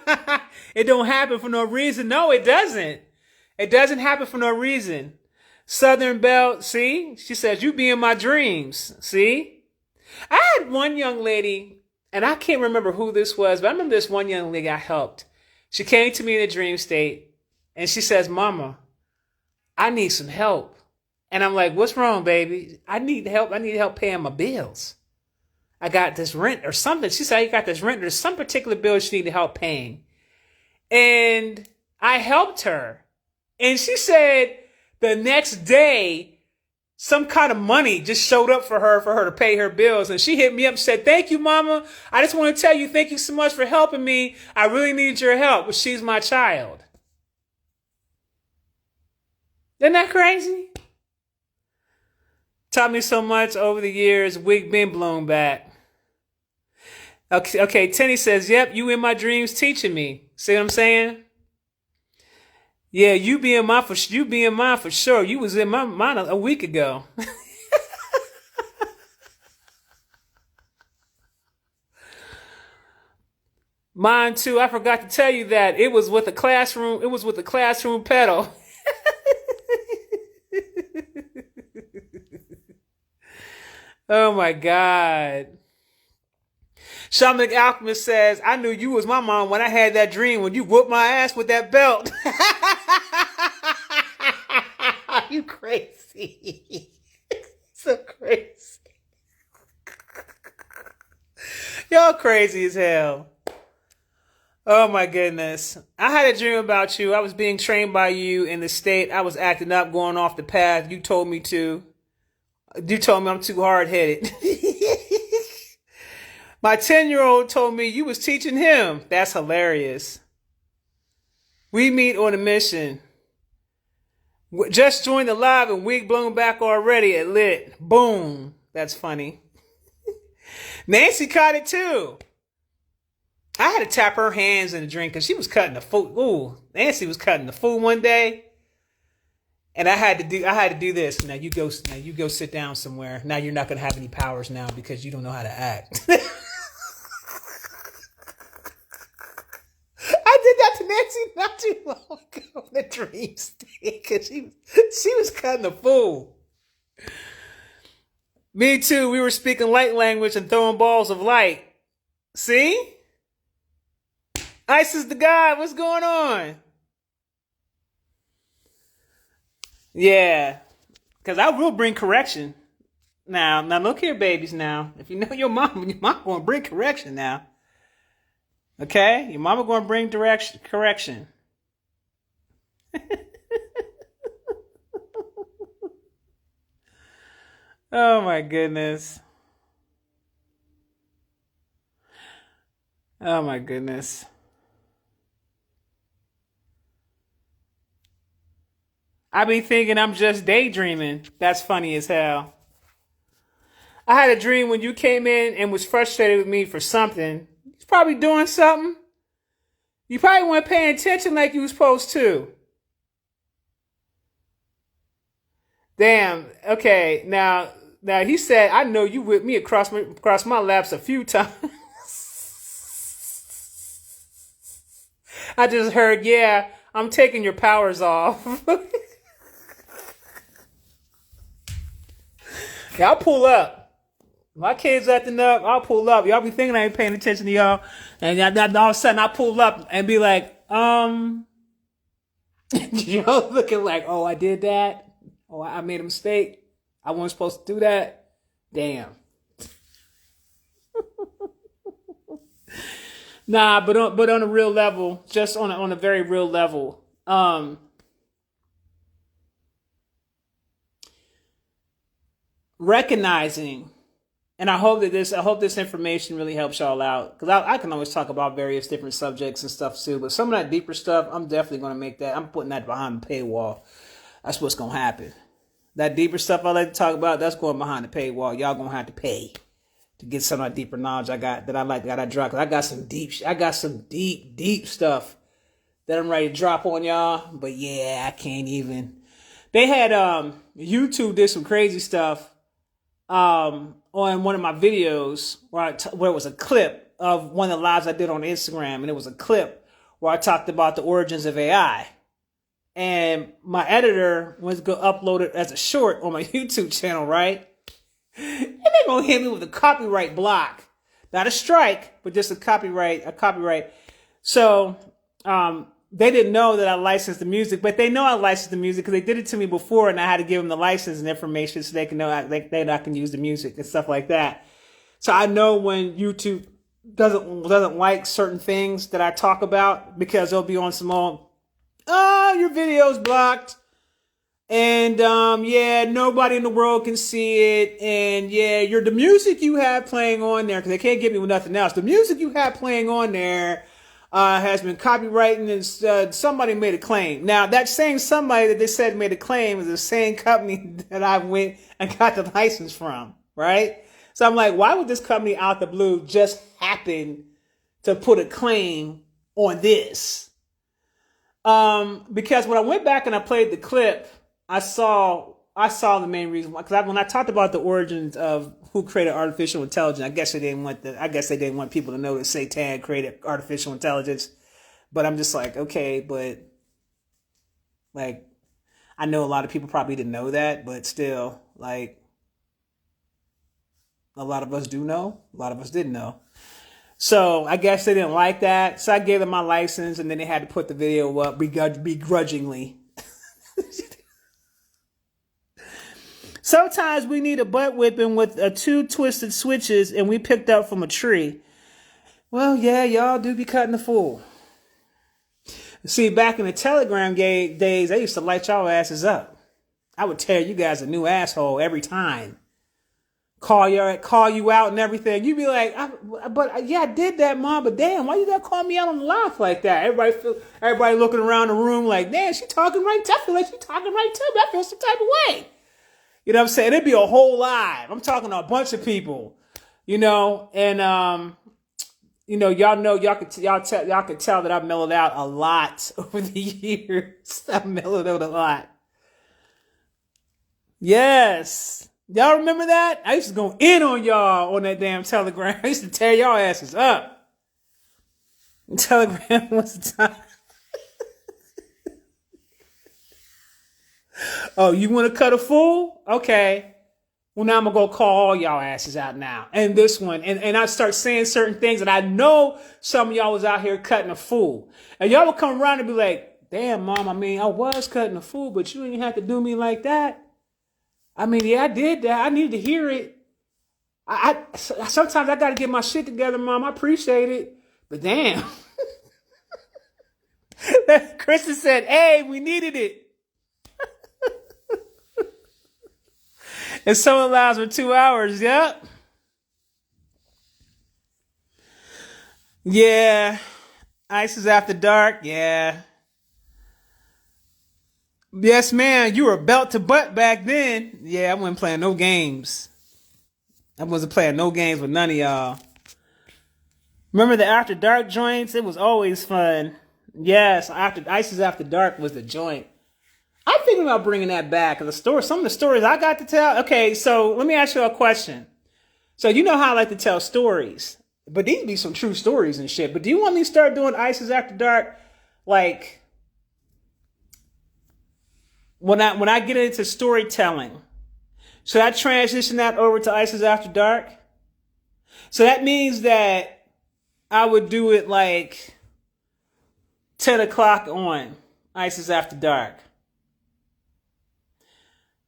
It don't happen for no reason. No, it doesn't. It doesn't happen for no reason. Southern Belle, see? She says, you be in my dreams. See? I had one young lady, and I can't remember who this was, but I remember this one young lady I helped. She came to me in a dream state, and she says, Mama, I need some help. And I'm like, what's wrong, baby? I need help. I need help paying my bills. I got this rent or something. She said, you got this rent. There's some particular bill she needed help paying. And I helped her. And she said the next day, some kind of money just showed up for her to pay her bills. And she hit me up and said, thank you, Mama. I just want to tell you, thank you so much for helping me. I really need your help. But she's my child. Isn't that crazy? Taught me so much over the years. Wig been blown back. Okay, Tenny says, yep, you in my dreams teaching me. See what I'm saying? Yeah, you being mine for sure. You was in mine a week ago. Mine too. I forgot to tell you that it was with a classroom. It was with a classroom pedal. Oh my God. Shamanic Alchemist says, I knew you was my mom when I had that dream when you whooped my ass with that belt. You crazy. So crazy. Y'all crazy as hell. Oh my goodness. I had a dream about you. I was being trained by you in the state. I was acting up, going off the path. You told me to. You told me I'm too hard-headed. My 10-year-old told me you was teaching him. That's hilarious. We meet on a mission. Just joined the live and wig blown back already at lit. Boom. That's funny. Nancy caught it too. I had to tap her hands in the drink because she was cutting the food. Ooh, Nancy was cutting the food one day. And I had to do this. Now you go sit down somewhere. Now you're not gonna have any powers now because you don't know how to act. I did that to Nancy not too long ago in the dream state because she was cutting the fool. Me too. We were speaking light language and throwing balls of light. See? Isis the God, what's going on? Yeah, because I will bring correction. Now look here, babies. Now, if you know your mom going to bring correction now. Okay, your mama going to bring correction. Oh my goodness. Oh my goodness. I be thinking I'm just daydreaming. That's funny as hell. I had a dream when you came in and was frustrated with me for something. He's probably doing something. You probably weren't paying attention like you was supposed to. Damn. Okay. Now he said, I know you with me across my laps a few times. I just heard, yeah, I'm taking your powers off. Yeah, I'll pull up. My kids acting up, I'll pull up. Y'all be thinking I ain't paying attention to y'all. And all of a sudden I pull up and be like, you know, looking like, oh, I did that. Oh, I made a mistake. I wasn't supposed to do that. Damn. Nah, but on a real level, just on a very real level, recognizing, and I hope this information really helps y'all out, because I can always talk about various different subjects and stuff too, but some of that deeper stuff, I'm definitely going to make that, I'm putting that behind the paywall. That's what's going to happen. That deeper stuff I like to talk about, that's going behind the paywall. Y'all going to have to pay to get some of that deeper knowledge I got, that I drop. Cause I got some deep stuff that I'm ready to drop on y'all. But yeah, I can't even. They had, YouTube did some crazy stuff, on one of my videos where it was a clip of one of the lives I did on Instagram. And it was a clip where I talked about the origins of AI. And my editor was going to upload it as a short on my YouTube channel, right? And they're going to hit me with a copyright block. Not a strike, but just a copyright. So, they didn't know that I licensed the music, but they know I licensed the music because they did it to me before, and I had to give them the license and information so they can know I can use the music and stuff like that. So I know when YouTube doesn't like certain things that I talk about, because they'll be on some old your video's blocked. And yeah, nobody in the world can see it. And yeah, the music you have playing on there, because they can't get me with nothing else. The music you have playing on there has been copyrighted, and somebody made a claim. Now, that same somebody that they said made a claim is the same company that I went and got the license from, right? So I'm like, why would this company out the blue just happen to put a claim on this? Because when I went back and I played the clip, I saw the main reason why. Because when I talked about the origins of who created artificial intelligence, I guess they didn't want people to know that Satan created artificial intelligence. But I'm just like, okay, but like, I know a lot of people probably didn't know that, but still, like, a lot of us do know. A lot of us didn't know. So I guess they didn't like that. So I gave them my license, and then they had to put the video up begrudgingly. Sometimes we need a butt whipping with 2 twisted switches and we picked up from a tree. Well, yeah, y'all do be cutting the fool. See, back in the Telegram days, I used to light y'all asses up. I would tear you guys a new asshole every time. Call you out and everything. You'd be like, I did that, Mom, but damn, why you gotta call me out on the live like that? Everybody looking around the room like, damn, she talking right. I feel like she talking right too, but I feel some type of way. You know what I'm saying? It'd be a whole live. I'm talking to a bunch of people, and y'all could tell that I've mellowed out a lot over the years. I've mellowed out a lot. Yes. Y'all remember that? I used to go in on y'all on that damn Telegram. I used to tear y'all asses up. Telegram was the time. Oh, you want to cut a fool? Okay. Well, now I'm going to go call all y'all asses out now. And this one. And I start saying certain things. And I know some of y'all was out here cutting a fool. And y'all would come around and be like, damn, Mom, I was cutting a fool, but you didn't have to do me like that. Yeah, I did that. I needed to hear it. Sometimes I got to get my shit together, Mom. I appreciate it. But damn. Kristen said, hey, we needed it. And someone allows for 2 hours. Yep. Yeah. ISIS After Dark. Yeah. Yes, man. You were belt to butt back then. Yeah, I wasn't playing no games. I wasn't playing no games with none of y'all. Remember the After Dark joints? It was always fun. Yes, ISIS After Dark was the joint. I'm thinking about bringing that back. Some of the stories I got to tell. Okay, so let me ask you a question. So you know how I like to tell stories, but these be some true stories and shit. But do you want me to start doing ISIS After Dark, like when I get into storytelling? Should I transition that over to ISIS After Dark? So that means that I would do it like 10 o'clock on ISIS After Dark.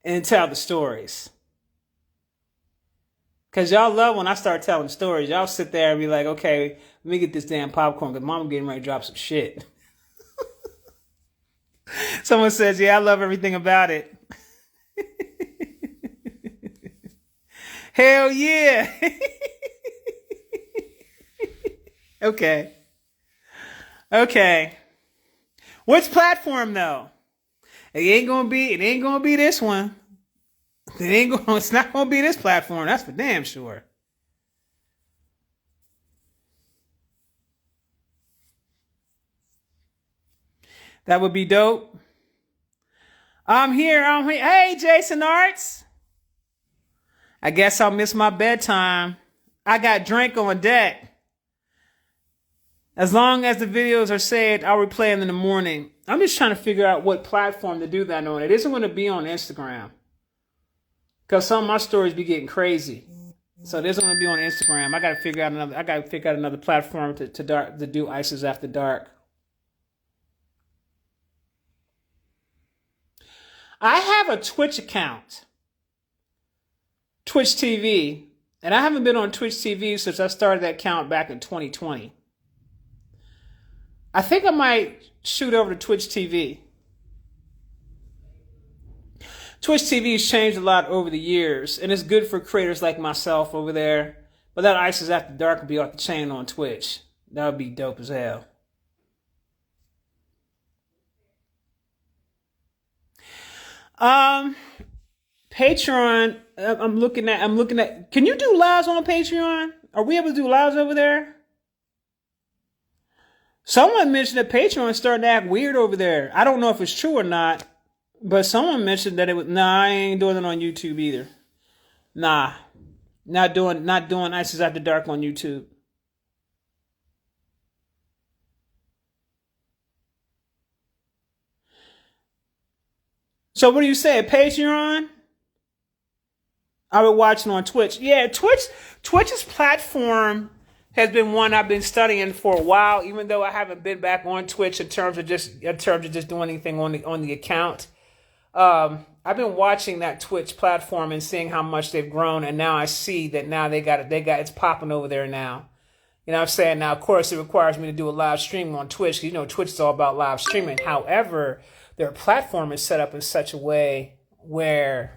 And tell the stories. Because y'all love when I start telling stories. Y'all sit there and be like, okay, let me get this damn popcorn because Mama getting ready to drop some shit. Someone says, yeah, I love everything about it. Hell yeah. Okay. Which platform though? It ain't gonna be this one. It's not gonna be this platform. That's for damn sure. That would be dope. I'm here. Hey, Jason Arts. I guess I'll miss my bedtime. I got drink on deck. As long as the videos are saved, I'll replay them in the morning. I'm just trying to figure out what platform to do that on. It isn't going to be on Instagram. Because some of my stories be getting crazy. So it isn't going to be on Instagram. I got to figure out another platform to do ISIS After Dark. I have a Twitch account. Twitch TV. And I haven't been on Twitch TV since I started that account back in 2020. I think I might shoot over to Twitch TV. Twitch TV has changed a lot over the years, and it's good for creators like myself over there. But that ISIS After Dark would be off the chain on Twitch. That would be dope as hell. Patreon. I'm looking at. Can you do lives on Patreon? Are we able to do lives over there? Someone mentioned that Patreon is starting to act weird over there. I don't know if it's true or not, but someone mentioned that it was. Nah, I ain't doing it on YouTube either. Nah, not doing ISIS After Dark on YouTube. So what do you say? Patreon? I've been watching on Twitch. Yeah, Twitch's platform has been one I've been studying for a while, even though I haven't been back on Twitch in terms of just doing anything on the account. I've been watching that Twitch platform and seeing how much they've grown, and now I see that now they got it's popping over there now. You know what I'm saying? Now, of course, it requires me to do a live stream on Twitch, because you know Twitch is all about live streaming. However, their platform is set up in such a way where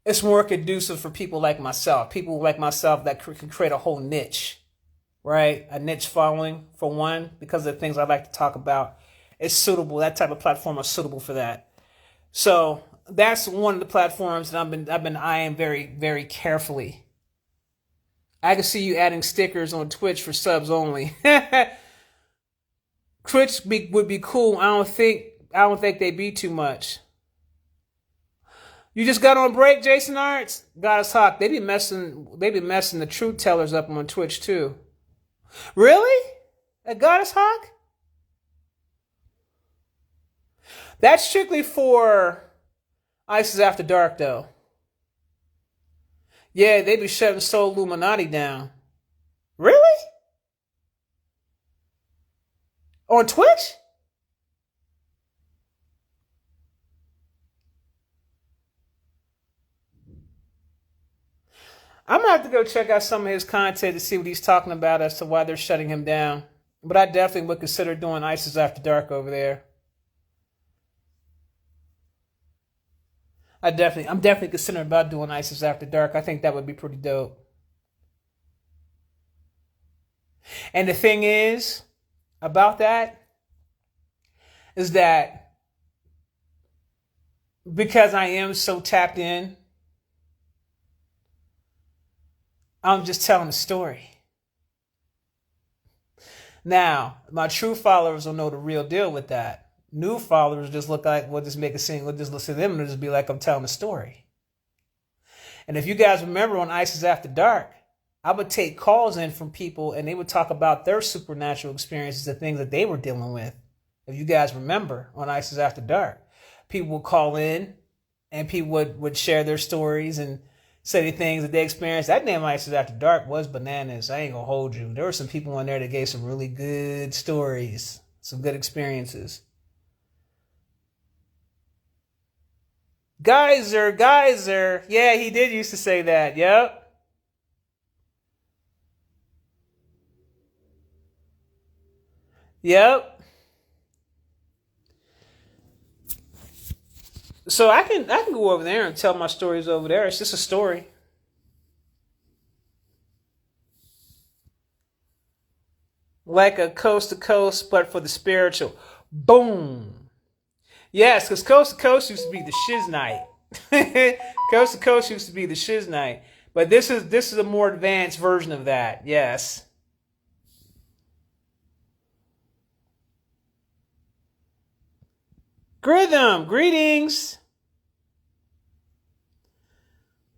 it's more conducive for people like myself that can create a whole niche, right? A niche following, for one, because of the things I like to talk about. It's suitable. That type of platform is suitable for that. So that's one of the platforms that I've been eyeing very, very carefully. I can see you adding stickers on Twitch for subs only. Twitch would be cool. I don't think they'd be too much. You just got on break, Jason Arts? Goddess Hawk. They be messing the truth tellers up on Twitch too. Really? At Goddess Hawk? That's strictly for ISIS After Dark though. Yeah, they be shutting Soul Illuminati down. Really? On Twitch? I'm gonna have to go check out some of his content to see what he's talking about as to why they're shutting him down. But I definitely would consider doing ISIS After Dark over there. I'm definitely considering about doing ISIS After Dark. I think that would be pretty dope. And the thing is about that is that because I am so tapped in, I'm just telling a story. Now, my true followers will know the real deal with that. New followers just look like, we'll just make a scene, we'll just listen to them and just be like, I'm telling a story. And if you guys remember on ISIS After Dark, I would take calls in from people and they would talk about their supernatural experiences, the things that they were dealing with. If you guys remember on ISIS After Dark, people would call in and people would share their stories and say the things that they experienced. That damn ISIS After Dark was bananas. I ain't gonna hold you. There were some people on there that gave some really good stories, some good experiences. Geyser. Yeah, he did used to say that. Yep. Yep. So I can go over there and tell my stories over there. It's just a story. Like a coast to coast, but for the spiritual. Boom. Yes, because coast to coast used to be the shiz night. Coast to coast used to be the shiz night. But this is a more advanced version of that. Yes. Grythm, greetings.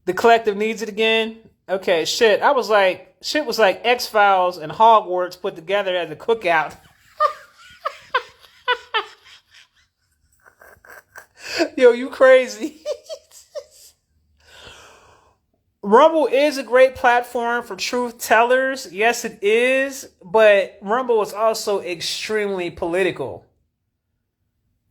The collective needs it again. Okay, shit. Shit was like X-Files and Hogwarts put together as a cookout. Yo, you crazy. Rumble is a great platform for truth tellers. Yes, it is. But Rumble is also extremely political.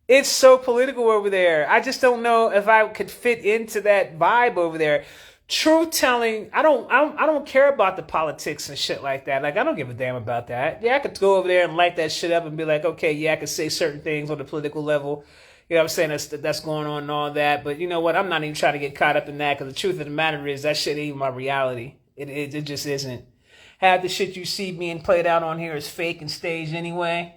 It's so political over there. I just don't know if I could fit into that vibe over there. truth telling, I don't care about the politics and shit like that. Like, I don't give a damn about that. Yeah, I could go over there and light that shit up and be like, okay, yeah, I could say certain things on the political level. You know what I'm saying? That's going on and all that. But you know what? I'm not even trying to get caught up in that, because the truth of the matter is that shit ain't even my reality. It just isn't. Half the shit you see being played out on here is fake and staged anyway.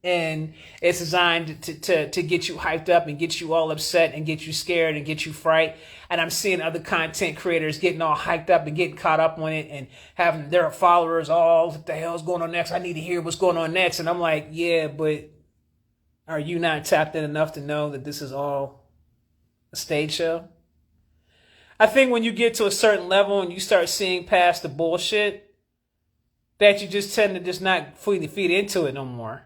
And it's designed to get you hyped up and get you all upset and get you scared and get you fright. And I'm seeing other content creators getting all hyped up and getting caught up on it and having their followers all, what the hell's going on next? I need to hear what's going on next. And I'm like, yeah, but are you not tapped in enough to know that this is all a stage show? I think when you get to a certain level and you start seeing past the bullshit, that you just tend to just not fully feed into it no more.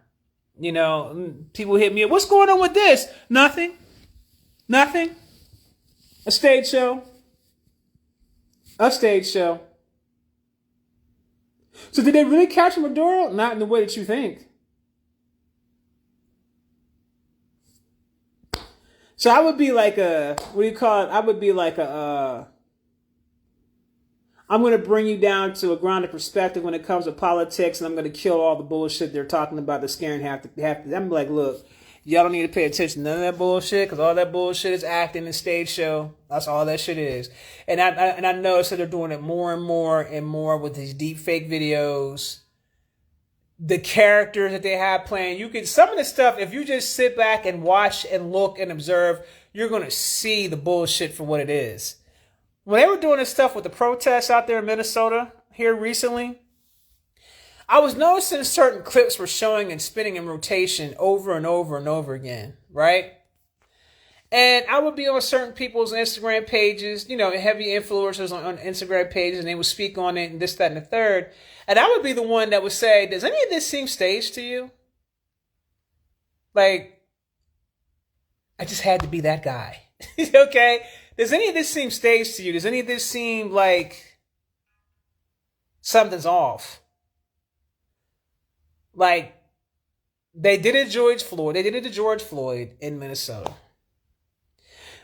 You know, people hit me up, what's going on with this? Nothing. Nothing. A stage show. A stage show. So did they really capture Maduro? Not in the way that you think. So I would be like a, what do you call it? I would be like a, I'm going to bring you down to a grounded perspective when it comes to politics, and I'm going to kill all the bullshit they're talking about that's scaring half the. I'm like, look, y'all don't need to pay attention to none of that bullshit, because all that bullshit is acting and stage show. That's all that shit is. And I noticed that they're doing it more and more and more with these deep fake videos. The characters that they have playing, you can, some of the stuff, if you just sit back and watch and look and observe, you're going to see the bullshit for what it is. When they were doing this stuff with the protests out there in Minnesota here recently, I was noticing certain clips were showing and spinning in rotation over and over and over again, right? And I would be on certain people's Instagram pages, you know, heavy influencers on Instagram pages, and they would speak on it and this, that, and the third. And I would be the one that would say, does any of this seem staged to you? Like, I just had to be that guy. Okay? Does any of this seem staged to you? Does any of this seem like something's off? Like, they did it to George Floyd. They did it to George Floyd in Minnesota.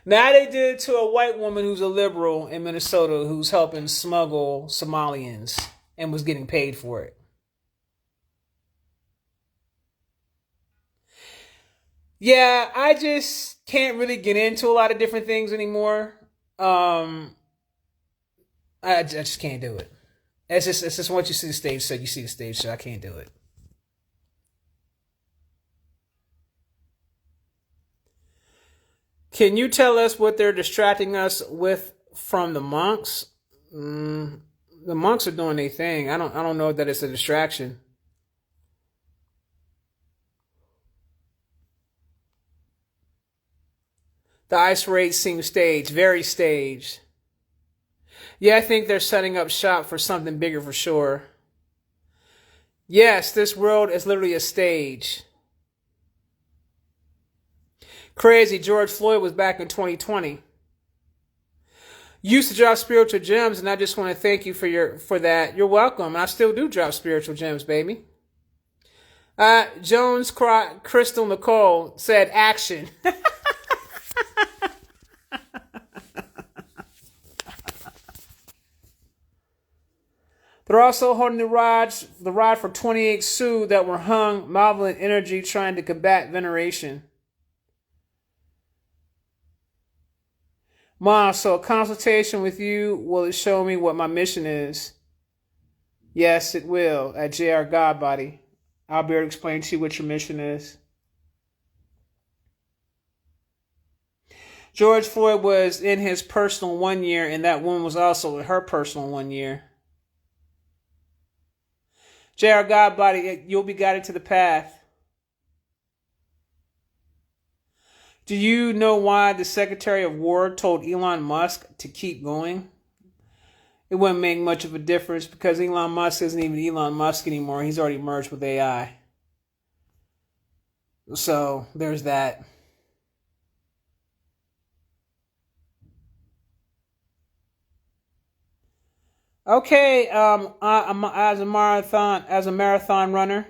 Now they did it to a white woman who's a liberal in Minnesota who's helping smuggle Somalians and was getting paid for it. Yeah, I just can't really get into a lot of different things anymore. I just can't do it. It's just once you see the stage show, you see the stage show. I can't do it. Can you tell us what they're distracting us with from the monks? The monks are doing their thing. I don't know that it's a distraction. The ice raid seems staged, very staged. Yeah, I think they're setting up shop for something bigger for sure. Yes, this world is literally a stage. Crazy, George Floyd was back in 2020. You used to drop spiritual gems, and I just want to thank you for that. You're welcome. I still do drop spiritual gems, baby. Jones Crystal Nicole said action. They're also holding the rod for 28 Sioux that were hung, malevolent energy trying to combat veneration. Ma, so a consultation with you, will it show me what my mission is? Yes, it will, at JR Godbody. I'll be able to explain to you what your mission is. George Floyd was in his personal 1 year, and that woman was also in her personal 1 year. JR Godbody, you'll be guided to the path. Do you know why the Secretary of War told Elon Musk to keep going? It wouldn't make much of a difference because Elon Musk isn't even Elon Musk anymore. He's already merged with AI. So there's that. Okay, as a marathon runner,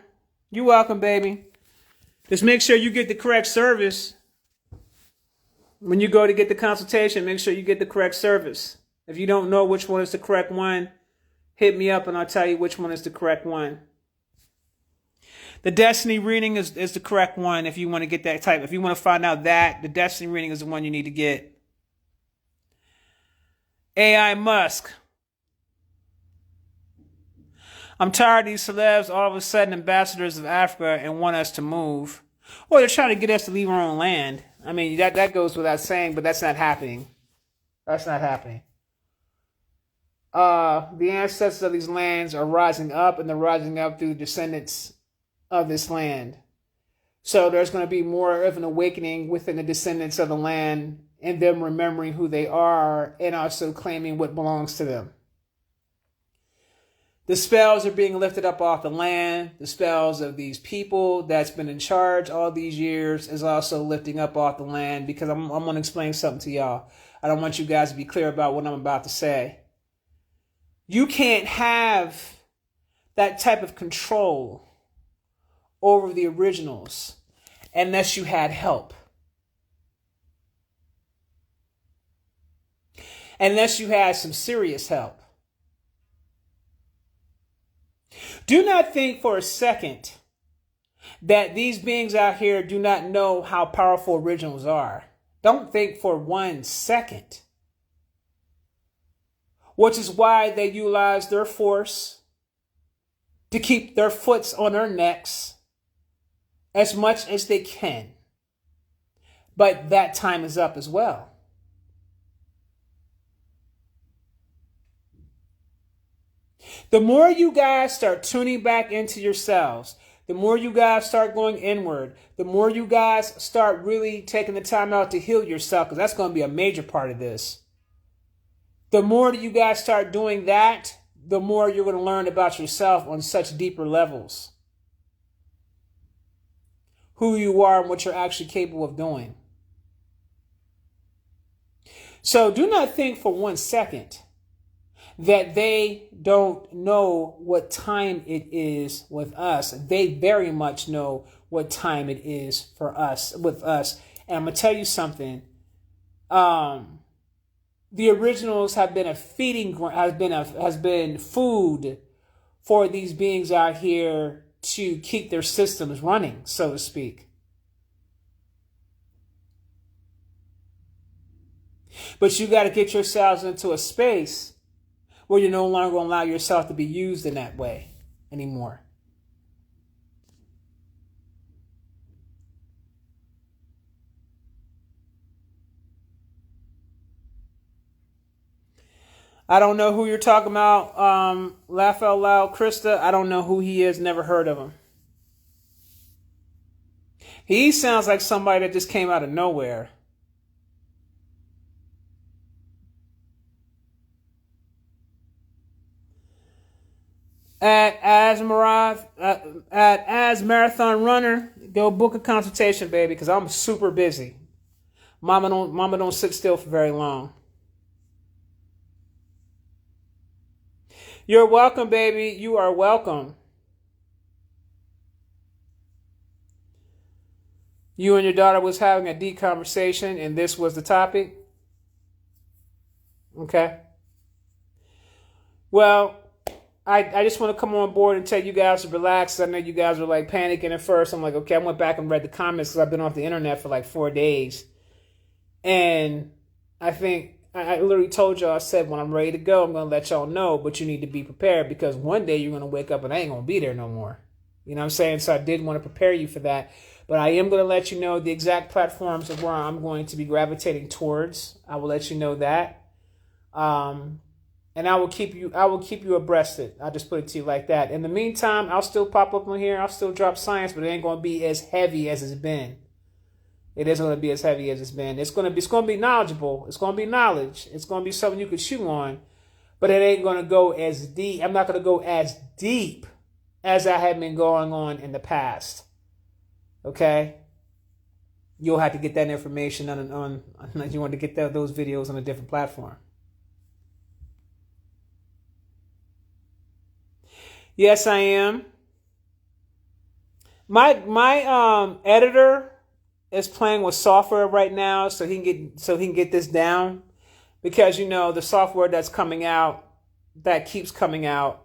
you're welcome, baby. Just make sure you get the correct service. When you go to get the consultation, make sure you get the correct service. If you don't know which one is the correct one, hit me up and I'll tell you which one is the correct one. The Destiny reading is the correct one if you want to get that type. If you want to find out that, the Destiny reading is the one you need to get. AI Musk. I'm tired of these celebs all of a sudden ambassadors of Africa and want us to move. Or they're trying to get us to leave our own land. I mean, that goes without saying, but that's not happening. That's not happening. The ancestors of these lands are rising up, and they're rising up through descendants of this land. So there's going to be more of an awakening within the descendants of the land and them remembering who they are and also claiming what belongs to them. The spells are being lifted up off the land. The spells of these people that's been in charge all these years is also lifting up off the land, because I'm going to explain something to y'all. I don't want you guys to be clear about what I'm about to say. You can't have that type of control over the originals unless you had help. Unless you had some serious help. Do not think for a second that these beings out here do not know how powerful originals are. Don't think for 1 second. Which is why they utilize their force to keep their foots on their necks as much as they can. But that time is up as well. The more you guys start tuning back into yourselves, the more you guys start going inward, the more you guys start really taking the time out to heal yourself, because that's going to be a major part of this. The more that you guys start doing that, the more you're going to learn about yourself on such deeper levels. Who you are and what you're actually capable of doing. So do not think for 1 second that they don't know what time it is with us. They very much know what time it is for us, with us. And I'm going to tell you something. The originals have been a feeding, has been food for these beings out here to keep their systems running, so to speak. But you got to get yourselves into a space where you're no longer going to allow yourself to be used in that way anymore. I don't know who you're talking about. Laugh out loud, Krista. I don't know who he is. Never heard of him. He sounds like somebody that just came out of nowhere. As Marathon Runner, go book a consultation, baby, because I'm super busy. Mama don't sit still for very long. You're welcome, baby. You are welcome. You and your daughter was having a deep conversation, and this was the topic. Okay. Well, I just want to come on board and tell you guys to relax. I know you guys were like panicking at first. I'm like, okay, I went back and read the comments because I've been off the internet for like 4 days. And I think I literally told y'all, I said, when I'm ready to go, I'm going to let y'all know, but you need to be prepared because one day you're going to wake up and I ain't going to be there no more. You know what I'm saying? So I did want to prepare you for that. But I am going to let you know the exact platforms of where I'm going to be gravitating towards. I will let you know that. And I will keep you abreast of it. I'll just put it to you like that. In the meantime, I'll still pop up on here. I'll still drop science, but it ain't going to be as heavy as it's been. It isn't going to be as heavy as it's been. It's going to be knowledgeable. It's going to be knowledge. It's going to be something you could chew on, but it ain't going to go as deep. I'm not going to go as deep as I have been going on in the past. Okay? You'll have to get that information on you want to get those videos on a different platform. Yes, I am. My editor is playing with software right now so he can get this down. because, the software that's coming out, that keeps coming out,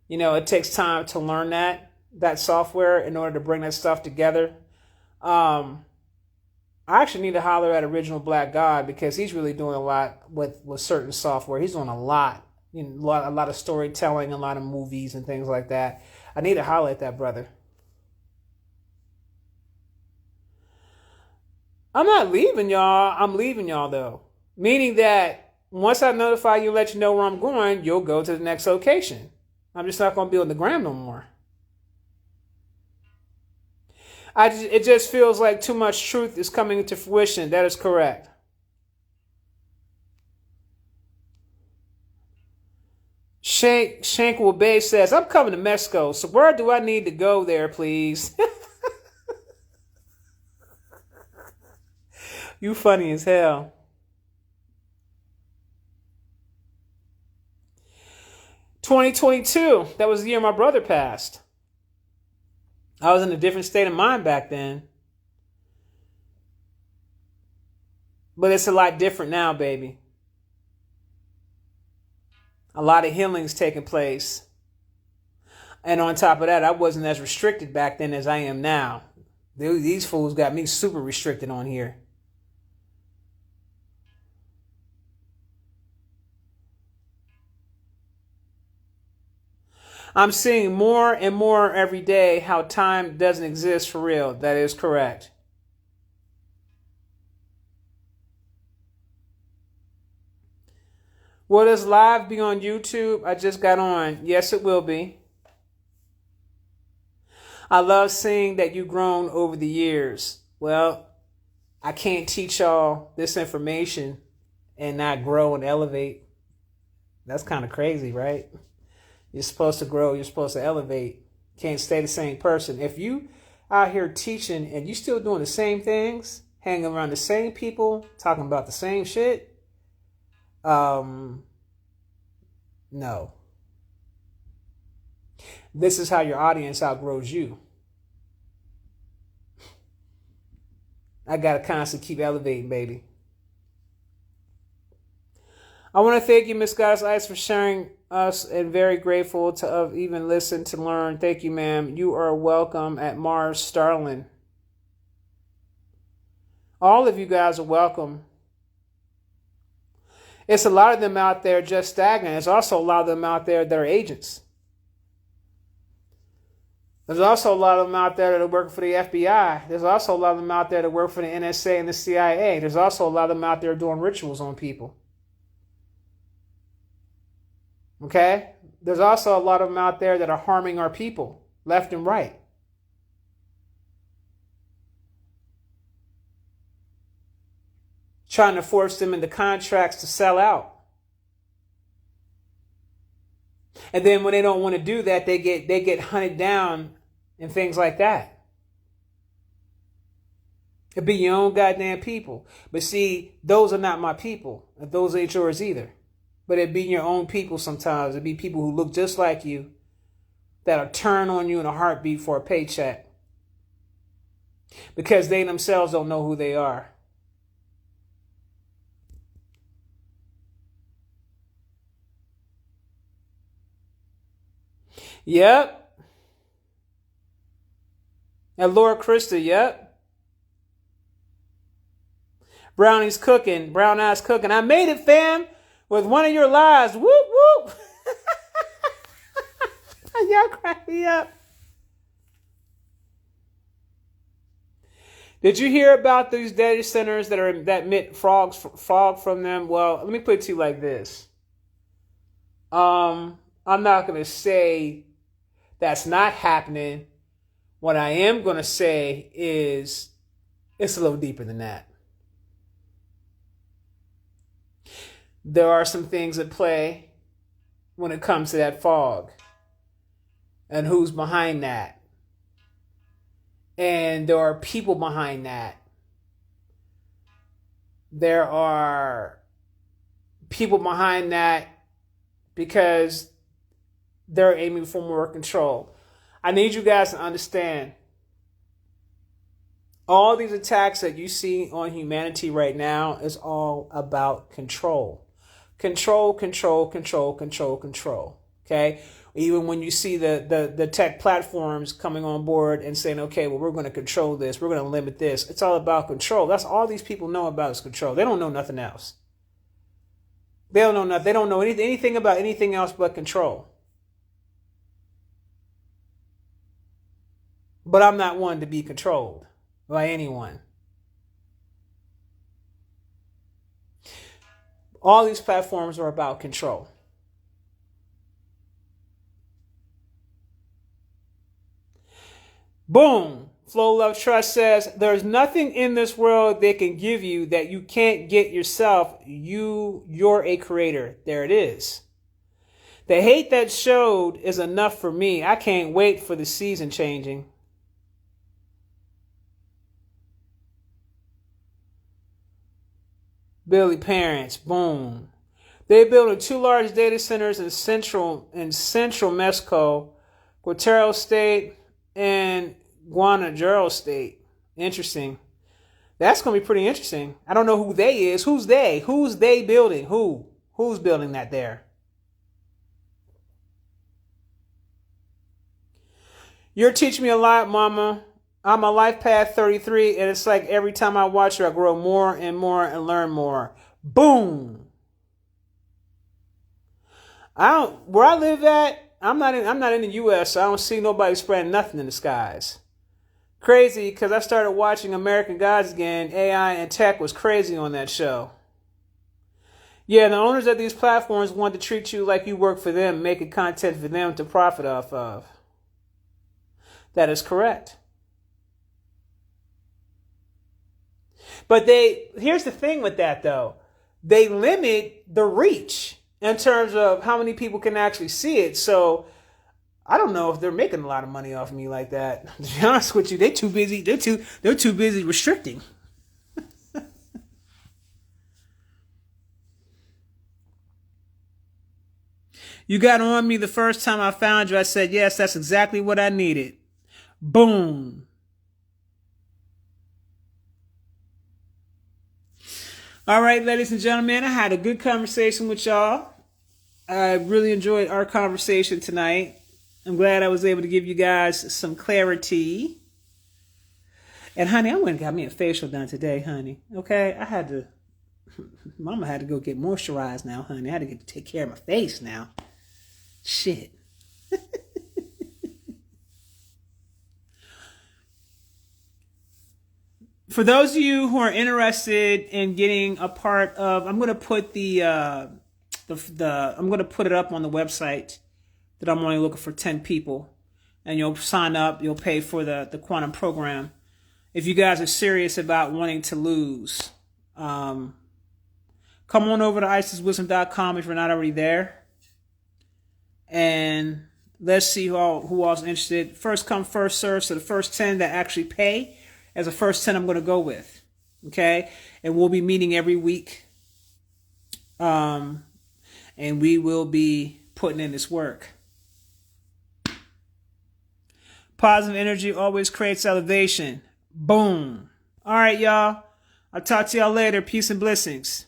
it takes time to learn that software in order to bring that stuff together. I actually need to holler at Original Black God because he's really doing a lot with certain software. He's doing a lot, a lot of storytelling, a lot of movies and things like that. I need to holler at that brother. I'm not leaving y'all. I'm leaving y'all though. Meaning that once I notify you, let you know where I'm going, you'll go to the next location. I'm just not going to be on the gram no more. It just feels like too much truth is coming into fruition. That is correct. Shankwood Bay says, I'm coming to Mexico, so where do I need to go there, please? You funny as hell. (2022), that was the year my brother passed. I was in a different state of mind back then. But it's a lot different now, baby. A lot of healing's taking place. And on top of that, I wasn't as restricted back then as I am now. These fools got me super restricted on here. I'm seeing more and more every day how time doesn't exist for real. That is correct. Will this live be on YouTube? I just got on. Yes, it will be. I love seeing that you've grown over the years. Well, I can't teach y'all this information and not grow and elevate. That's kind of crazy, right? You're supposed to grow. You're supposed to elevate. Can't stay the same person. If you out here teaching and you still doing the same things, hanging around the same people, talking about the same shit, no. This is how your audience outgrows you. I got to constantly keep elevating, baby. I want to thank you, Miss Goddess Ice, for sharing us, and very grateful to have even listened to learn. Thank you, ma'am. You are welcome at Mars Starlin. All of you guys are welcome. It's a lot of them out there just stagnant. There's also a lot of them out there that are agents. There's also a lot of them out there that are working for the FBI. There's also a lot of them out there that work for the NSA and the CIA. There's also a lot of them out there doing rituals on people. Okay? There's also a lot of them out there that are harming our people, left and right. Trying to force them into contracts to sell out. And then when they don't want to do that, they get hunted down and things like that. It'd be your own goddamn people. But see, those are not my people. And those ain't yours either. But it'd be your own people sometimes. It'd be people who look just like you that'll turn on you in a heartbeat for a paycheck. Because they themselves don't know who they are. Yep. And Laura Krista, yep. Brownie's cooking. Brown Eyes cooking. I made it, fam, with one of your lies. Whoop, whoop. Y'all crack me up. Did you hear about these data centers that emit fog from them? Well, let me put it to you like this. I'm not going to say that's not happening. What I am going to say is it's a little deeper than that. There are some things at play when it comes to that fog and who's behind that. And there are people behind that. There are people behind that because they're aiming for more control. I need you guys to understand. All these attacks that you see on humanity right now is all about control. Control, control, control, control, control. Okay? Even when you see the tech platforms coming on board and saying, okay, well, we're going to control this, we're going to limit this. It's all about control. That's all these people know about is control. They don't know nothing else. They don't know nothing. They don't know anything about anything else but control. But I'm not one to be controlled by anyone. All these platforms are about control. Boom. Flow Love Trust says, there's nothing in this world they can give you that you can't get yourself. You're a creator. There it is. The hate that showed is enough for me. I can't wait for the season changing. Billy Parents, boom. They building 2 large data centers in Central Mexico, Guatemala State, and Guanajuato State. Interesting. That's going to be pretty interesting. I don't know who they is. Who's they? Who's they building? Who's building that there? You're teaching me a lot, Mama. I'm a Life Path 33, and it's like every time I watch her, I grow more and more and learn more. Boom. Where I live at, I'm not in the U.S., so I don't see nobody spreading nothing in the skies. Crazy, because I started watching American Gods again. AI and tech was crazy on that show. Yeah, the owners of these platforms want to treat you like you work for them, making content for them to profit off of. That is correct. But here's the thing with that, though. They limit the reach in terms of how many people can actually see it. So I don't know if they're making a lot of money off of me like that. To be honest with you, they're too busy. They're too busy restricting. You got on me the first time I found you. I said, yes, that's exactly what I needed. Boom. All right, ladies and gentlemen, I had a good conversation with y'all. I really enjoyed our conversation tonight. I'm glad I was able to give you guys some clarity. And honey, I went and got me a facial done today, honey. Okay, Mama had to go get moisturized now, honey. I had to take care of my face now. Shit. For those of you who are interested in getting a part of, I'm going to put I'm going to put it up on the website that I'm only looking for 10 people, and you'll sign up. You'll pay for the quantum program. If you guys are serious about wanting to lose, come on over to IsisWisdom.com if you're not already there, and let's see who else is interested. First come, first serve. So the first 10 that actually pay. As the first 10 I'm going to go with. Okay? And we'll be meeting every week. And we will be putting in this work. Positive energy always creates elevation. Boom. All right, y'all. I'll talk to y'all later. Peace and blessings.